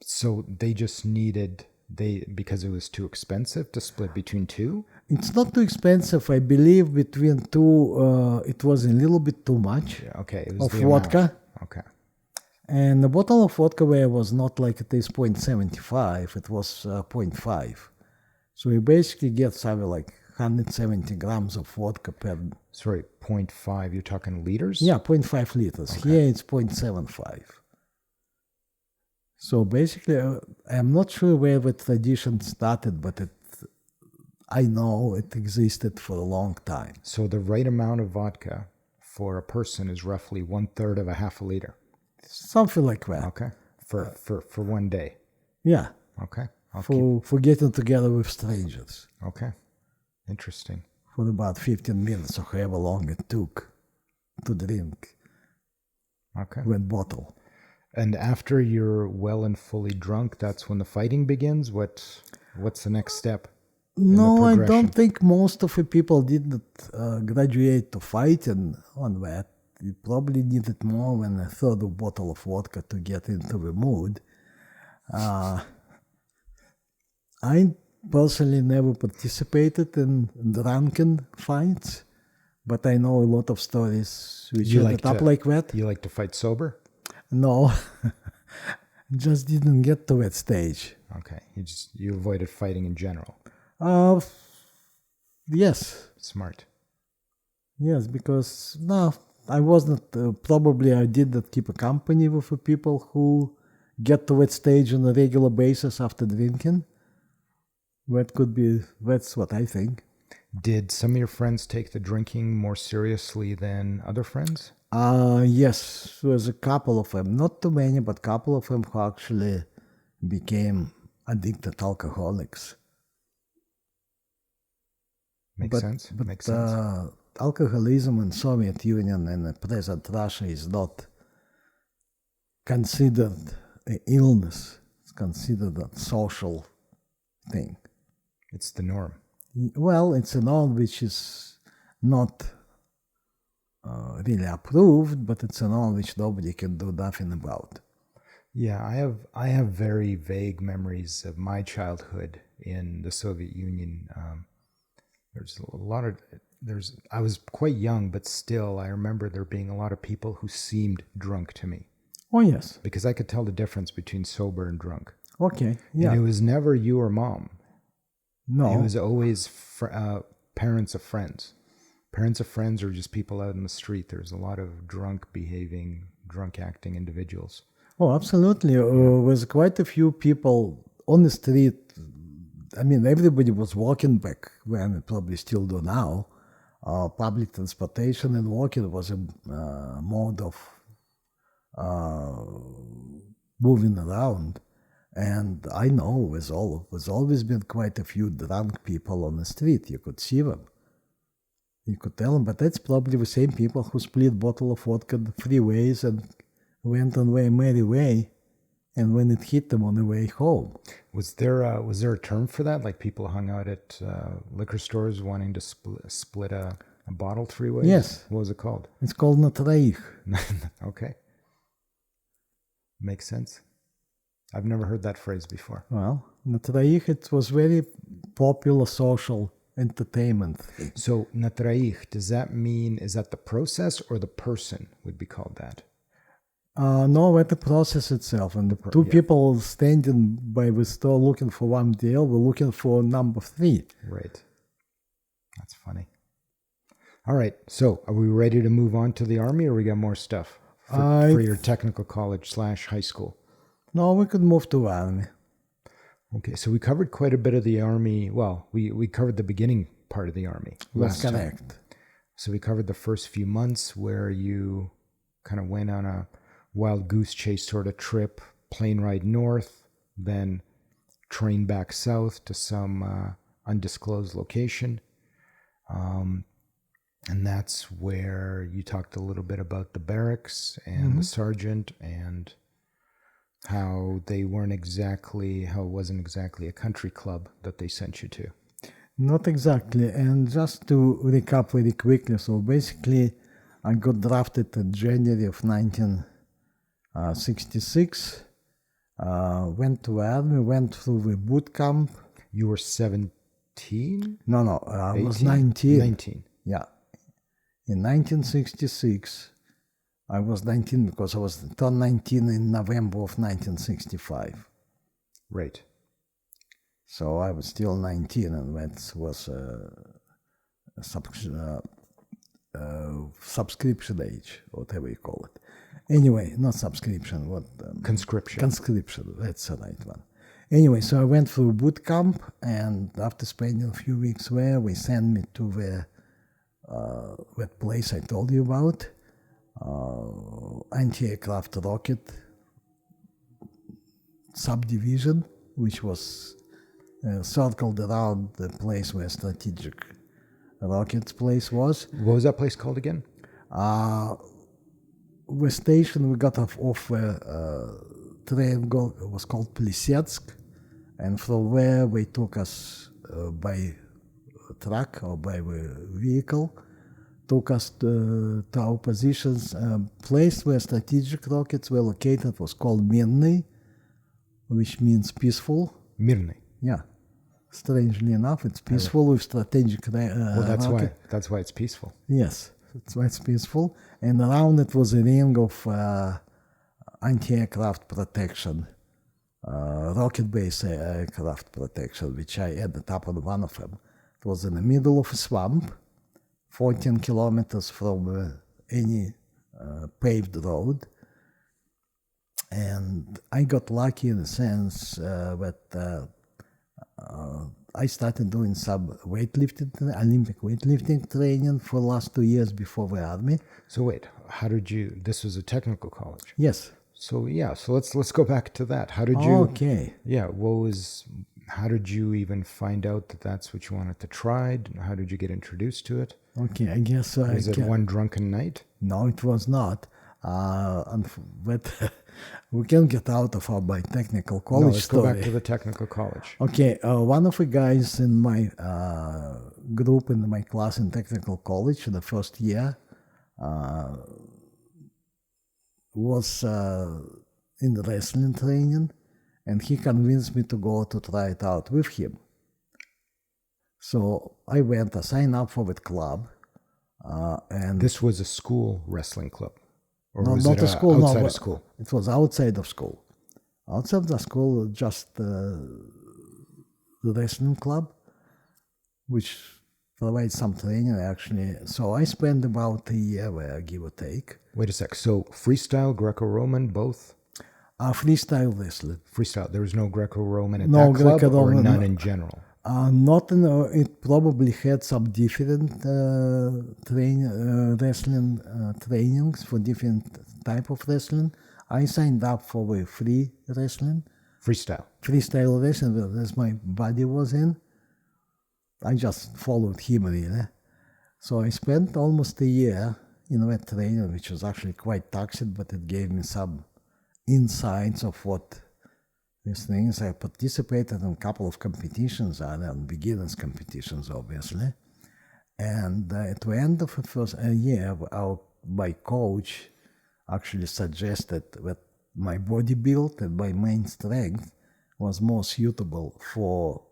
So they just needed, because it was too expensive to split between 2? It's not too expensive. I believe between 2, it was a little bit too much. Yeah, okay. It was of the vodka. Amount. Okay. And the bottle of vodka where was not like it is 0.75, it was 0.5. So you basically get something like 170 grams of vodka per... Sorry, 0.5, you're talking liters? Yeah, 0.5 liters. Okay. Here it's 0.75. So basically, I'm not sure where the tradition started, but I know it existed for a long time. So the right amount of vodka for a person is roughly 1/3 of a half a liter? Something like that. Okay. For one day? Yeah. Okay. For getting together with strangers. Okay. Interesting. For about 15 minutes or however long it took to drink. Okay. One bottle. And after you're well and fully drunk, that's when the fighting begins? What's the next step? No, I don't think most of the people didn't graduate to fighting on that. You probably needed more than a third of bottle of vodka to get into the mood. I personally never participated in drunken fights, but I know a lot of stories which ended up like that. You like to fight sober? No, just didn't get to that stage. Okay, you avoided fighting in general. Yes. Smart. Yes, because I wasn't. Probably I didn't keep a company with the people who get to that stage on a regular basis after drinking. That's what I think. Did some of your friends take the drinking more seriously than other friends? Yes, there's a couple of them, not too many, but a couple of them who actually became addicted alcoholics. Makes sense. Makes sense. Alcoholism in Soviet Union and present Russia is not considered an illness. It's considered a social thing. It's the norm. Well, it's a norm which is not really approved, but it's a norm which nobody can do nothing about. Yeah, I have very vague memories of my childhood in the Soviet Union. I was quite young, but still I remember there being a lot of people who seemed drunk to me. Oh, yes. Because I could tell the difference between sober and drunk. Okay, yeah. And it was never you or mom. No. It was always parents of friends. Parents of friends or just people out in the street. There's a lot of drunk acting individuals. Oh, absolutely. There was quite a few people on the street. I mean, everybody was walking back when, probably still do now. Public transportation and walking was a mode of moving around. And I know there's always been quite a few drunk people on the street. You could see them. You could tell them, but that's probably the same people who split bottle of vodka 3 ways and went on their merry way. And when it hit them on the way home. Was there a term for that? Like people hung out at liquor stores wanting to split a bottle 3 ways? Yes. What was it called? It's called nataraich. Okay. Makes sense. I've never heard that phrase before. Well, nataraich, it was very popular social entertainment thing. So nataraich, does that mean, is that the process or the person would be called that? No, at the process itself. And the two people standing by the store looking for one deal were looking for number 3. Right. That's funny. All right. So are we ready to move on to the army, or we got more stuff for your technical college / high school? No, we could move to army. Okay. So we covered quite a bit of the army. Well, we covered the beginning part of the army. That's correct. So we covered the first few months where you kind of went on a wild goose chase sort of trip, plane ride north, then train back south to some undisclosed location. And that's where you talked a little bit about the barracks and the sergeant and how it wasn't exactly a country club that they sent you to. Not exactly. And just to recap very quickly, so basically I got drafted in January of 1966, went to army, went through the boot camp. You were 17? No, I was 19. 19. Yeah. In 1966, I was 19 because I was turned 19 in November of 1965. Right. So I was still 19, and that was subscription age, whatever you call it. Anyway, not subscription, what? Conscription. Conscription, that's the right one. Anyway, so I went through boot camp, and after spending a few weeks there, we sent me to that place I told you about, anti-aircraft rocket subdivision, which was circled around the place where strategic rockets place was. What was that place called again? The station we got off train was called Plisetsk, and from where they took us by truck or by vehicle, took us to our positions. Place where strategic rockets were located was called Mirny, which means peaceful. Mirny. Yeah. Strangely enough, it's peaceful with strategic that's rocket. That's why it's peaceful. Yes, that's why it's peaceful. And around it was a ring of anti-aircraft protection, rocket-based aircraft protection, which I ended up on one of them. It was in the middle of a swamp, 14 kilometers from any paved road. And I got lucky in the sense that I started doing some weightlifting, Olympic weightlifting training for the last 2 years before the army. So wait, how did you? This was a technical college. Yes. So so let's go back to that. How did you? Okay. Yeah. How did you even find out that that's what you wanted to try? How did you get introduced to it? Okay, I guess Was it one drunken night? No, it was not. But we can get out of my technical college let's story. go back to the technical college. Okay, one of the guys in my group in my class in technical college in the first year was in the wrestling training, and he convinced me to go to try it out with him. So I went, I signed up for that club. And this was a school wrestling club? Or no, was not it a school, outside of school? It was outside of school. Outside of the school, just the wrestling club, which provides some training actually. So I spent about a year there, give or take. Wait a sec. So freestyle, Greco-Roman, both? Freestyle wrestling. Freestyle. There was no Greco-Roman at No that club, or Greco-Roman, none in general? Not in, it probably had some different wrestling trainings for different type of wrestling. I signed up for the free wrestling, Freestyle. freestyle wrestling, as my buddy was in. I just followed him really. So I spent almost a year in that training, which was actually quite taxing, but it gave me some insights of what these things. I participated in a couple of competitions, and beginners competitions, obviously. And at the end of the first year, my coach actually suggested that my body build and my main strength was more suitable for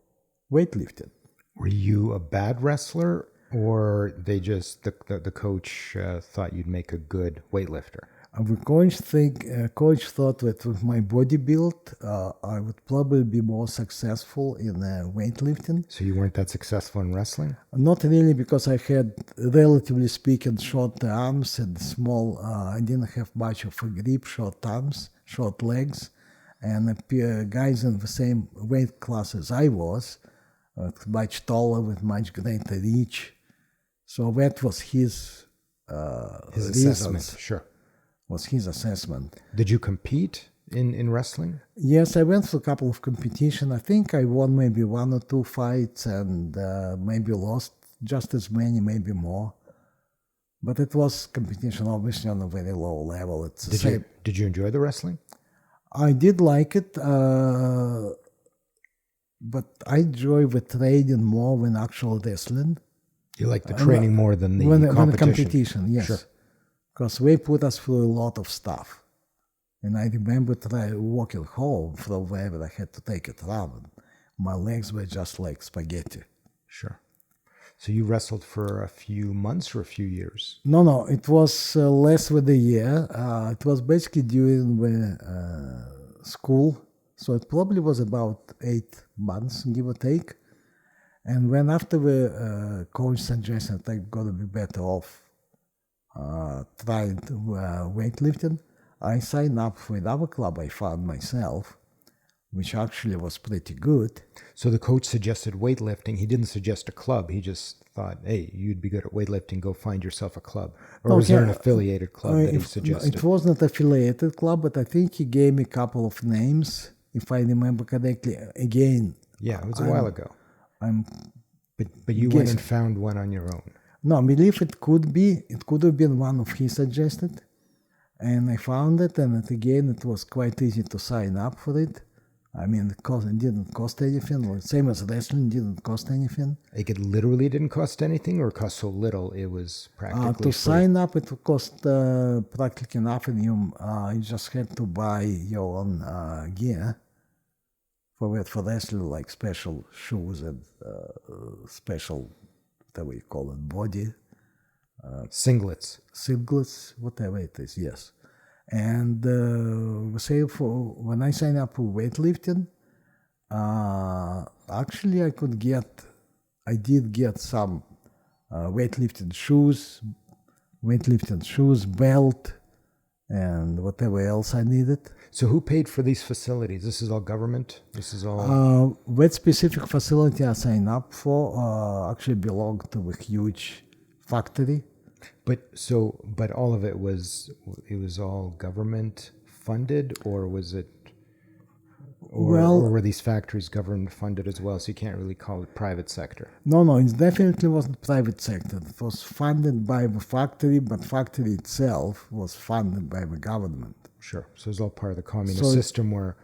weightlifting. Were you a bad wrestler, or they just the coach thought you'd make a good weightlifter? The coach thought that with my body build, I would probably be more successful in weightlifting. So you weren't that successful in wrestling? Not really, because I had, relatively speaking, short arms and small. I didn't have much of a grip, short arms, short legs, and guys in the same weight class as I was, much taller with much greater reach. So that was his assessment. Sure. Was his assessment. Did you compete in wrestling? Yes, I went through a couple of competitions. I think I won maybe 1 or 2 fights and maybe lost just as many, maybe more. But it was competition, obviously, on a very low level. Did you enjoy the wrestling? I did like it, but I enjoy the training more than actual wrestling. You like the training more than the competition, yes. Sure. Because they put us through a lot of stuff. And I remember walking home from wherever I had to take a tram. My legs were just like spaghetti. Sure. So you wrestled for a few months or a few years? No, it was less than a year. It was basically during the school. So it probably was about 8 months, give or take. And when after the coach suggested I'm going to be better off trying to weightlifting, I signed up for another club I found myself, which actually was pretty good. So the coach suggested weightlifting. He didn't suggest a club. He just thought, hey, you'd be good at weightlifting. Go find yourself a club. Or was there an affiliated club that he suggested? It wasn't an affiliated club, but I think he gave me a couple of names, if I remember correctly. Again, yeah, it was a while ago. But you guessing. Went and found one on your own. No, I believe it could have been one of he suggested. And I found it, and it was quite easy to sign up for it. I mean, it didn't cost anything. Same as wrestling, didn't cost anything. Like it literally didn't cost anything, or cost so little it was practically to free? Sign up, it would cost practically nothing. You just had to buy your own gear for wrestling, like special shoes and special, whatever you call it, body. Singlets, whatever it is, yes. And when I signed up for weightlifting, actually I did get some weightlifting shoes, belt, and whatever else I needed. So who paid for these facilities? This is all government? This is all... that specific facility I signed up for actually belonged to a huge factory. But all of it was all government funded, or was it, or were these factories government funded as well? So you can't really call it private sector. No, it definitely wasn't private sector. It was funded by the factory, but factory itself was funded by the government. Sure. So it's all part of the communist system where.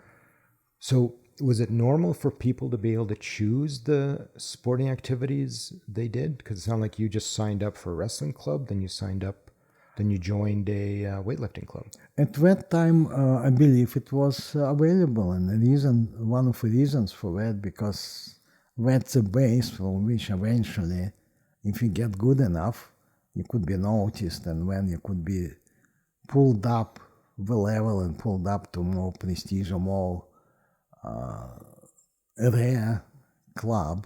So was it normal for people to be able to choose the sporting activities they did? Because it sounded like you just signed up for a wrestling club, then you joined a weightlifting club. At that time, I believe it was available, and one of the reasons for that, because that's a base from which eventually, if you get good enough, you could be noticed, and when you could be pulled up the level and pulled up to more prestige or more a rare club,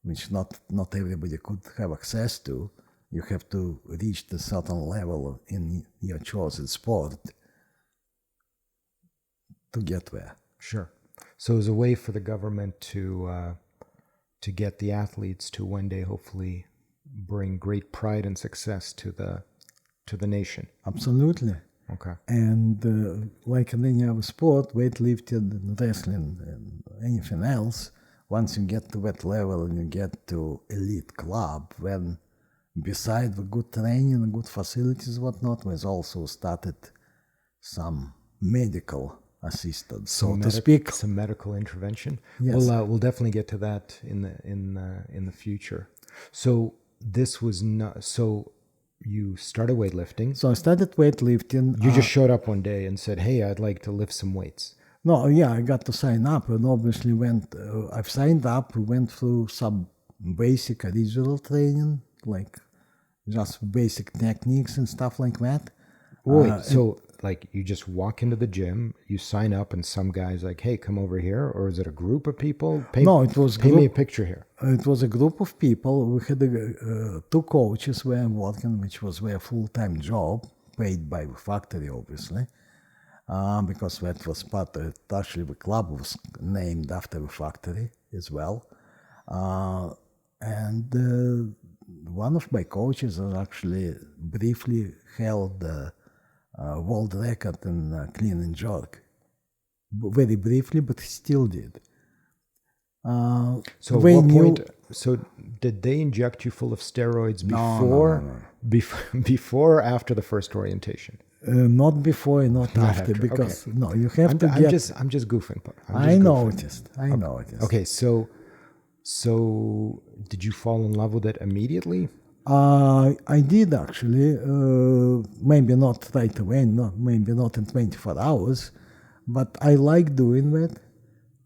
which not everybody could have access to. You have to reach a certain level in your chosen sport to get there. Sure. So it was a way for the government to get the athletes to one day hopefully bring great pride and success to the nation. Absolutely. Okay. And like in any other sport, weightlifting, and wrestling, and anything else, once you get to that level and you get to elite club, when beside the good training and good facilities, whatnot, we've also started some medical assistance, so to speak. Some medical intervention. Yes. We'll definitely get to that in the future. So this was not. So you started weightlifting. So I started weightlifting. You just showed up one day and said, "Hey, I'd like to lift some weights." No, yeah, I got to sign up, and obviously I've signed up, went through some basic original training, like just basic techniques and stuff like that. Wait, so like you just walk into the gym, you sign up, and some guy's like, "Hey, come over here," or is it a group of people? Paint me a picture here. It was a group of people. We had two coaches were working, which was their full-time job, paid by the factory, obviously. Because that was actually the club was named after the factory as well. And one of my coaches actually briefly held the world record in clean and jerk. Very briefly, but he still did. So at what point? So did they inject you full of steroids before, No. before or after the first orientation? Not before, not after, because okay. no, you have to get. I'm just goofing. I noticed. I noticed. Okay, so did you fall in love with it immediately? I did actually. Maybe not right away. Maybe not in 24 hours, but I like doing that.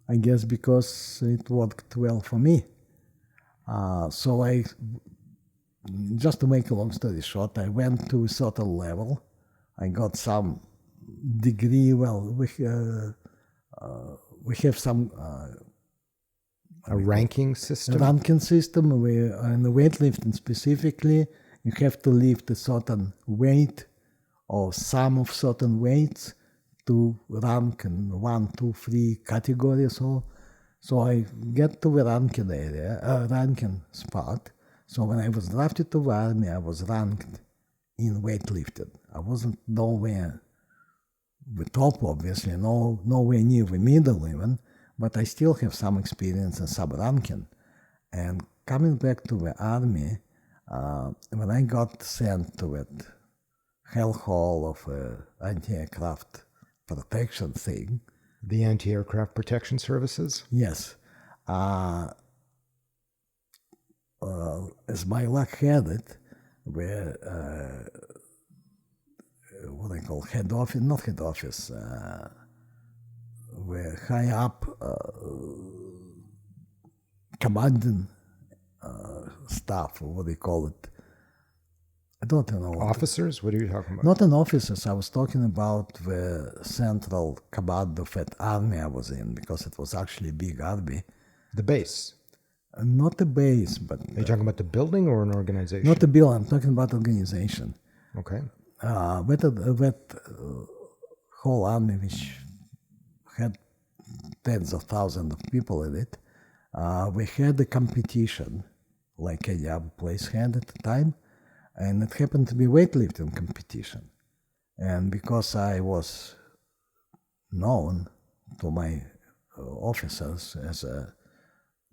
I guess because it worked well for me. So I, just to make a long story short, I went to a certain level. I got some degree. Well, we have some a ranking system. Ranking system where in the weightlifting specifically, you have to lift a certain weight or sum of certain weights to rank in 1, 2, 3 categories. So I get to the ranking area, ranking spot. So when I was drafted to the army, I was ranked in weightlifting. I wasn't nowhere the top, obviously, nowhere near the middle even, but I still have some experience in sub-ranking. And coming back to the army, when I got sent to that hellhole of anti-aircraft protection thing. The anti-aircraft protection services? Yes. As my luck had it, where what I call head office, not head office, where high up commanding staff, or what they call it. I don't know. Officers? What are you talking about? Not an officers. I was talking about the central command of that army I was in, because it was actually a big army. The base? Not the base, but... Are you talking about the building or an organization? Not the building. I'm talking about organization. Okay. That whole army, which had tens of thousands of people in it, we had a competition, like any other place had at the time, and it happened to be weightlifting competition. And because I was known to my officers as a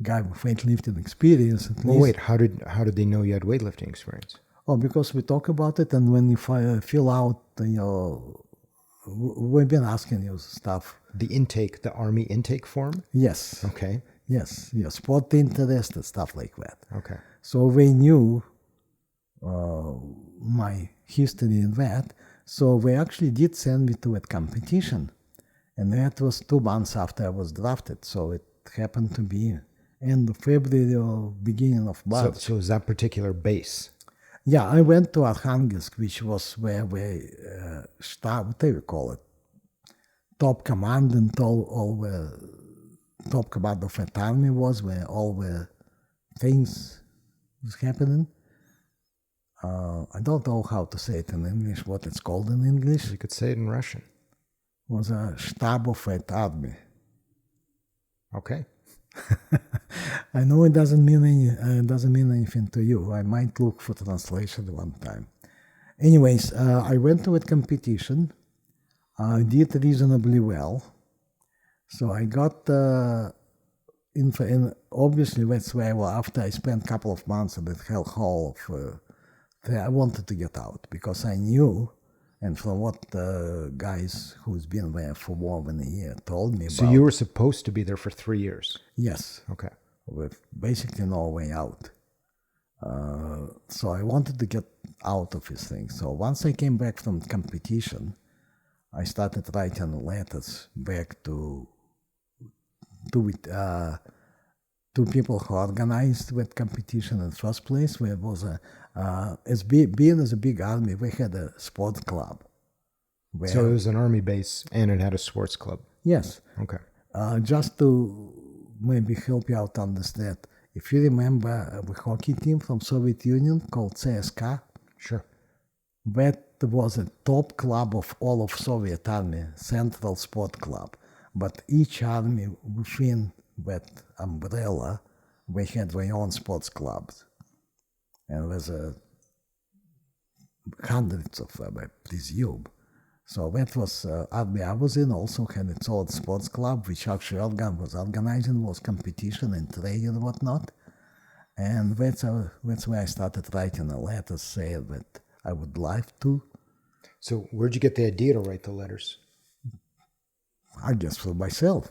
guy with weightlifting experience, at least. Wait, how did they know you had weightlifting experience? Oh, because we talk about it, and when you fill out your, we've been asking you stuff. The intake, the army intake form? Yes. Okay. Yes, your sport interest and stuff like that. Okay. So they knew my history in that. So they actually did send me to that competition. And that was 2 months after I was drafted. So it happened to be end of February or beginning of March. So is that particular base? Yeah, I went to Arkhangelsk, which was where we what do you call it? Top command and all the top command of that army was, where all the things was happening. I don't know how to say it in English, what it's called in English. You could say it in Russian. It was a stab of that army. Okay. I know it doesn't mean anything to you. I might look for translation one time. Anyways, I went to that competition, I did reasonably well. So I got obviously that's why, well, after I spent a couple of months at that hellhole of I wanted to get out because I knew, and from what the guys who's been there for more than a year told me So you were supposed to be there for 3 years? Yes. Okay. With basically no way out. So I wanted to get out of this thing. So once I came back from competition, I started writing letters back to people who organized that competition in the first place, where it was being as a big army, we had a sports club. So it was an army base and it had a sports club? Yes. Okay. Just to maybe help you out understand, if you remember the hockey team from Soviet Union called CSKA, Sure. that was a top club of all of Soviet Army, Central Sport Club. But each army within that umbrella, they had their own sports clubs. And there's hundreds of them, I presume. So that was army I was in, also had its own sports club, which actually was organizing, was competition and training and whatnot. And that's where I started writing a letter saying that I would like to. So where'd you get the idea to write the letters? I guess for myself.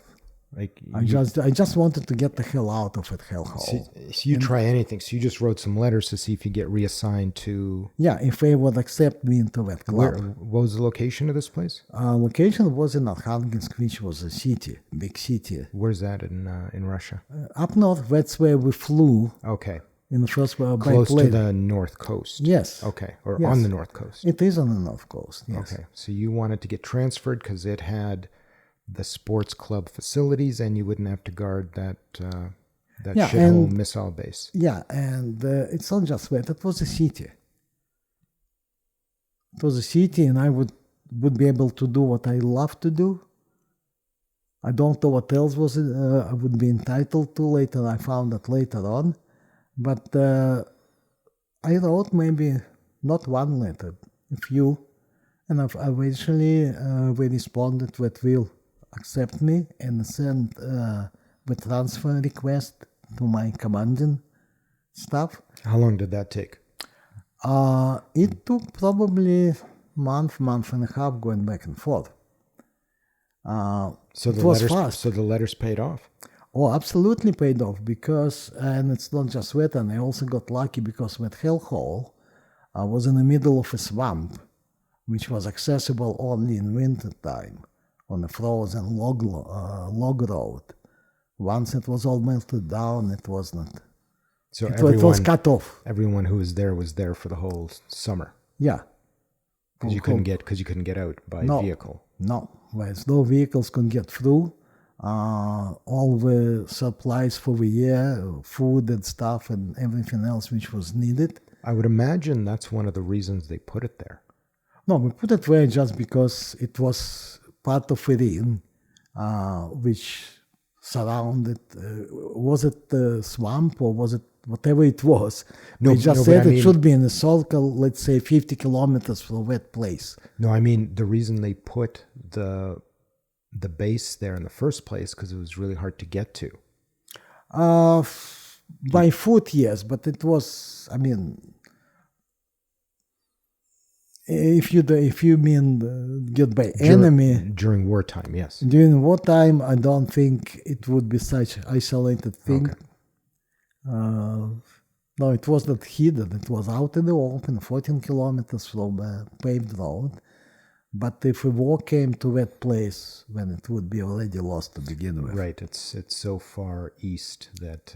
Like I just wanted to get the hell out of that hellhole. So you try anything. So you just wrote some letters to see if you get reassigned to... Yeah, if they would accept me into that club. What was the location of this place? Location was in Arkhangelsk, which was a city, big city. Where's that in Russia? Up north, that's where we flew. Okay. In the first by Close plane. to the north coast? Yes. Okay. Or Yes. on the north coast? It is on the north coast, yes. Okay. So you wanted to get transferred because it had the sports club facilities and you wouldn't have to guard that shithole missile base. Yeah, and it's not just that. It was a city. It was a city, and I would be able to do what I love to do. I don't know what else I would be entitled to later. I found that later on. But I wrote maybe not one letter, a few. And eventually we responded that will accept me and send the transfer request to my commanding staff. How long did that take? It took probably month and a half going back and forth. So it was fast. So the letters paid off? Oh, absolutely paid off because, and it's not just that, and I also got lucky because that hellhole was in the middle of a swamp, which was accessible only in winter time on a frozen log road. Once it was all melted down, it was not. So it was cut off. Everyone who was there for the whole summer. Yeah, because you couldn't get out by vehicle. No, there's no vehicles could get through. All the supplies for the year, food and stuff, and everything else which was needed. I would imagine that's one of the reasons they put it there. No, we put it there just because it was part of a ring, which surrounded. Was it the swamp or was it whatever it was? No, they just said it should be in a circle, let's say 50 kilometers from that place. No, I mean the reason they put the base there in the first place because it was really hard to get to. By foot, yes, but it was. I mean, if you mean get by enemy during wartime, yes. During wartime, I don't think it would be such isolated thing. Okay. No, it was not hidden. It was out in the open, 14 kilometers from a paved road. But if a war came to that place, then it would be already lost to begin with. Right, it's so far east that...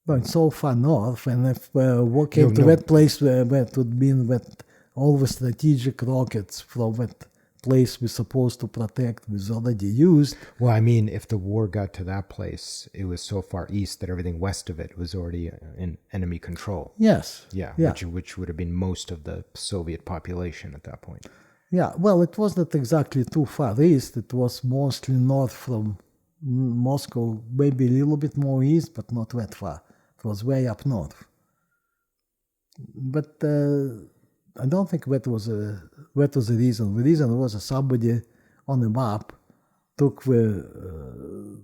No, it's so far north, and if war came to that place, that would mean that all the strategic rockets from that place we're supposed to protect was already used. Well, I mean, if the war got to that place, it was so far east that everything west of it was already in enemy control. Yes. Yeah. Which would have been most of the Soviet population at that point. Yeah, well, it was not exactly too far east. It was mostly north from Moscow, maybe a little bit more east, but not that far. It was way up north. But I don't think that was the reason. The reason was somebody on the map took the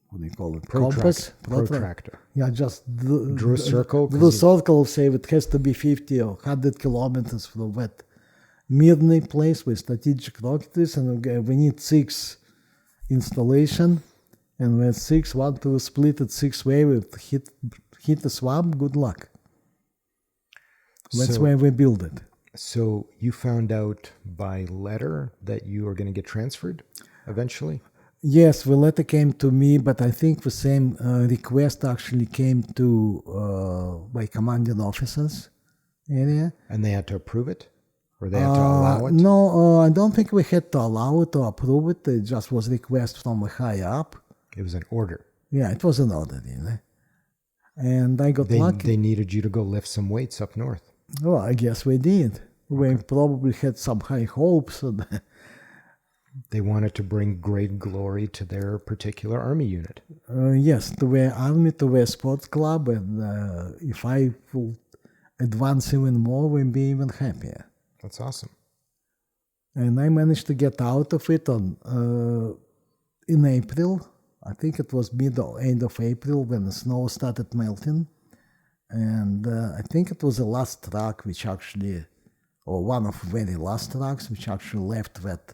what do you call it? Compass? Protractor. Yeah, just Drew a circle. Drew a circle, say it has to be 50 or 100 kilometers from that midnight place with strategic rockets, and we need 6 installation, and with 6 want to split it 6 way with hit the swamp. Good luck. That's why we build it. So you found out by letter that you are going to get transferred eventually? Yes, the letter came to me, but I think the same request actually came to my commanding officers area. And they had to approve it? Or they had to allow it? No, I don't think we had to allow it or approve it. It just was request from a higher up. It was an order. Yeah, it was an order, And I got lucky. They needed you to go lift some weights up north. Well, I guess we did. We probably had some high hopes. They wanted to bring great glory to their particular army unit. Yes, to their army, to their sports club, and if I will advance even more, we'll be even happier. That's awesome. And I managed to get out of it in April. I think it was mid or end of April when the snow started melting. And I think it was the last truck which actually, or one of the very last trucks which actually left that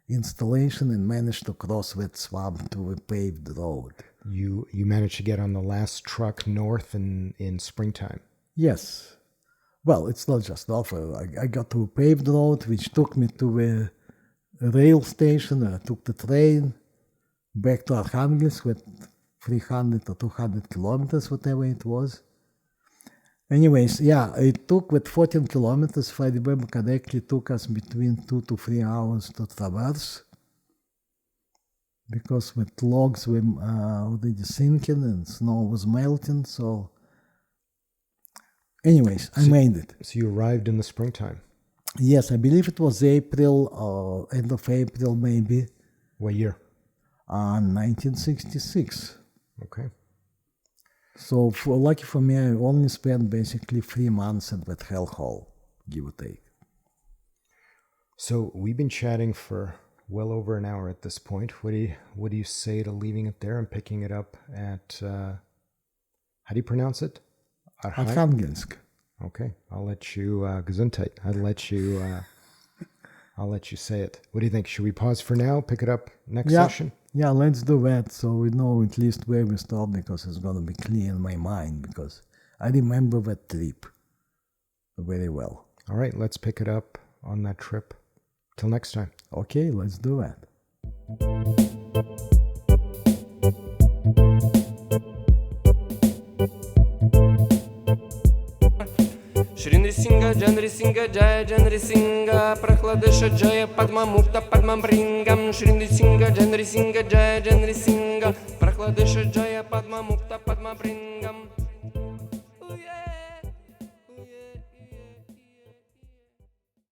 installation and managed to cross that swamp to a paved road. You managed to get on the last truck north in springtime. Yes. Well, it's not just north. I got to a paved road which took me to a rail station. I took the train back to Arkhangelsk with 300 or 200 kilometers, whatever it was. Anyways, yeah, it took with 14 kilometers, if I remember correctly, it took us between 2 to 3 hours to traverse. Because with logs were already sinking and snow was melting, so... Anyways, I made it. So you arrived in the springtime? Yes, I believe it was April or end of April maybe. What year? 1966. Okay. So, lucky for me, I only spent basically 3 months at that hellhole, give or take. So we've been chatting for well over an hour at this point. What do you say to leaving it there and picking it up at? How do you pronounce it? Arkhangelsk. Okay, I'll let you. Gesundheit. I'll let you say it. What do you think? Should we pause for now? Pick it up next session. Yeah, let's do that so we know at least where we stop, because it's going to be clear in my mind, because I remember that trip very well. All right, let's pick it up on that trip. Till next time. Okay, let's do that. Shri Singa, Janri Singa, Jaya Janri Singa, Prahladesha Jaya Padma Mukta Padma Bringam, Shri Singa, Janri Singa, Jaya Janri Singa, Prahladesha Jaya Padma Mukta Padma Bringam.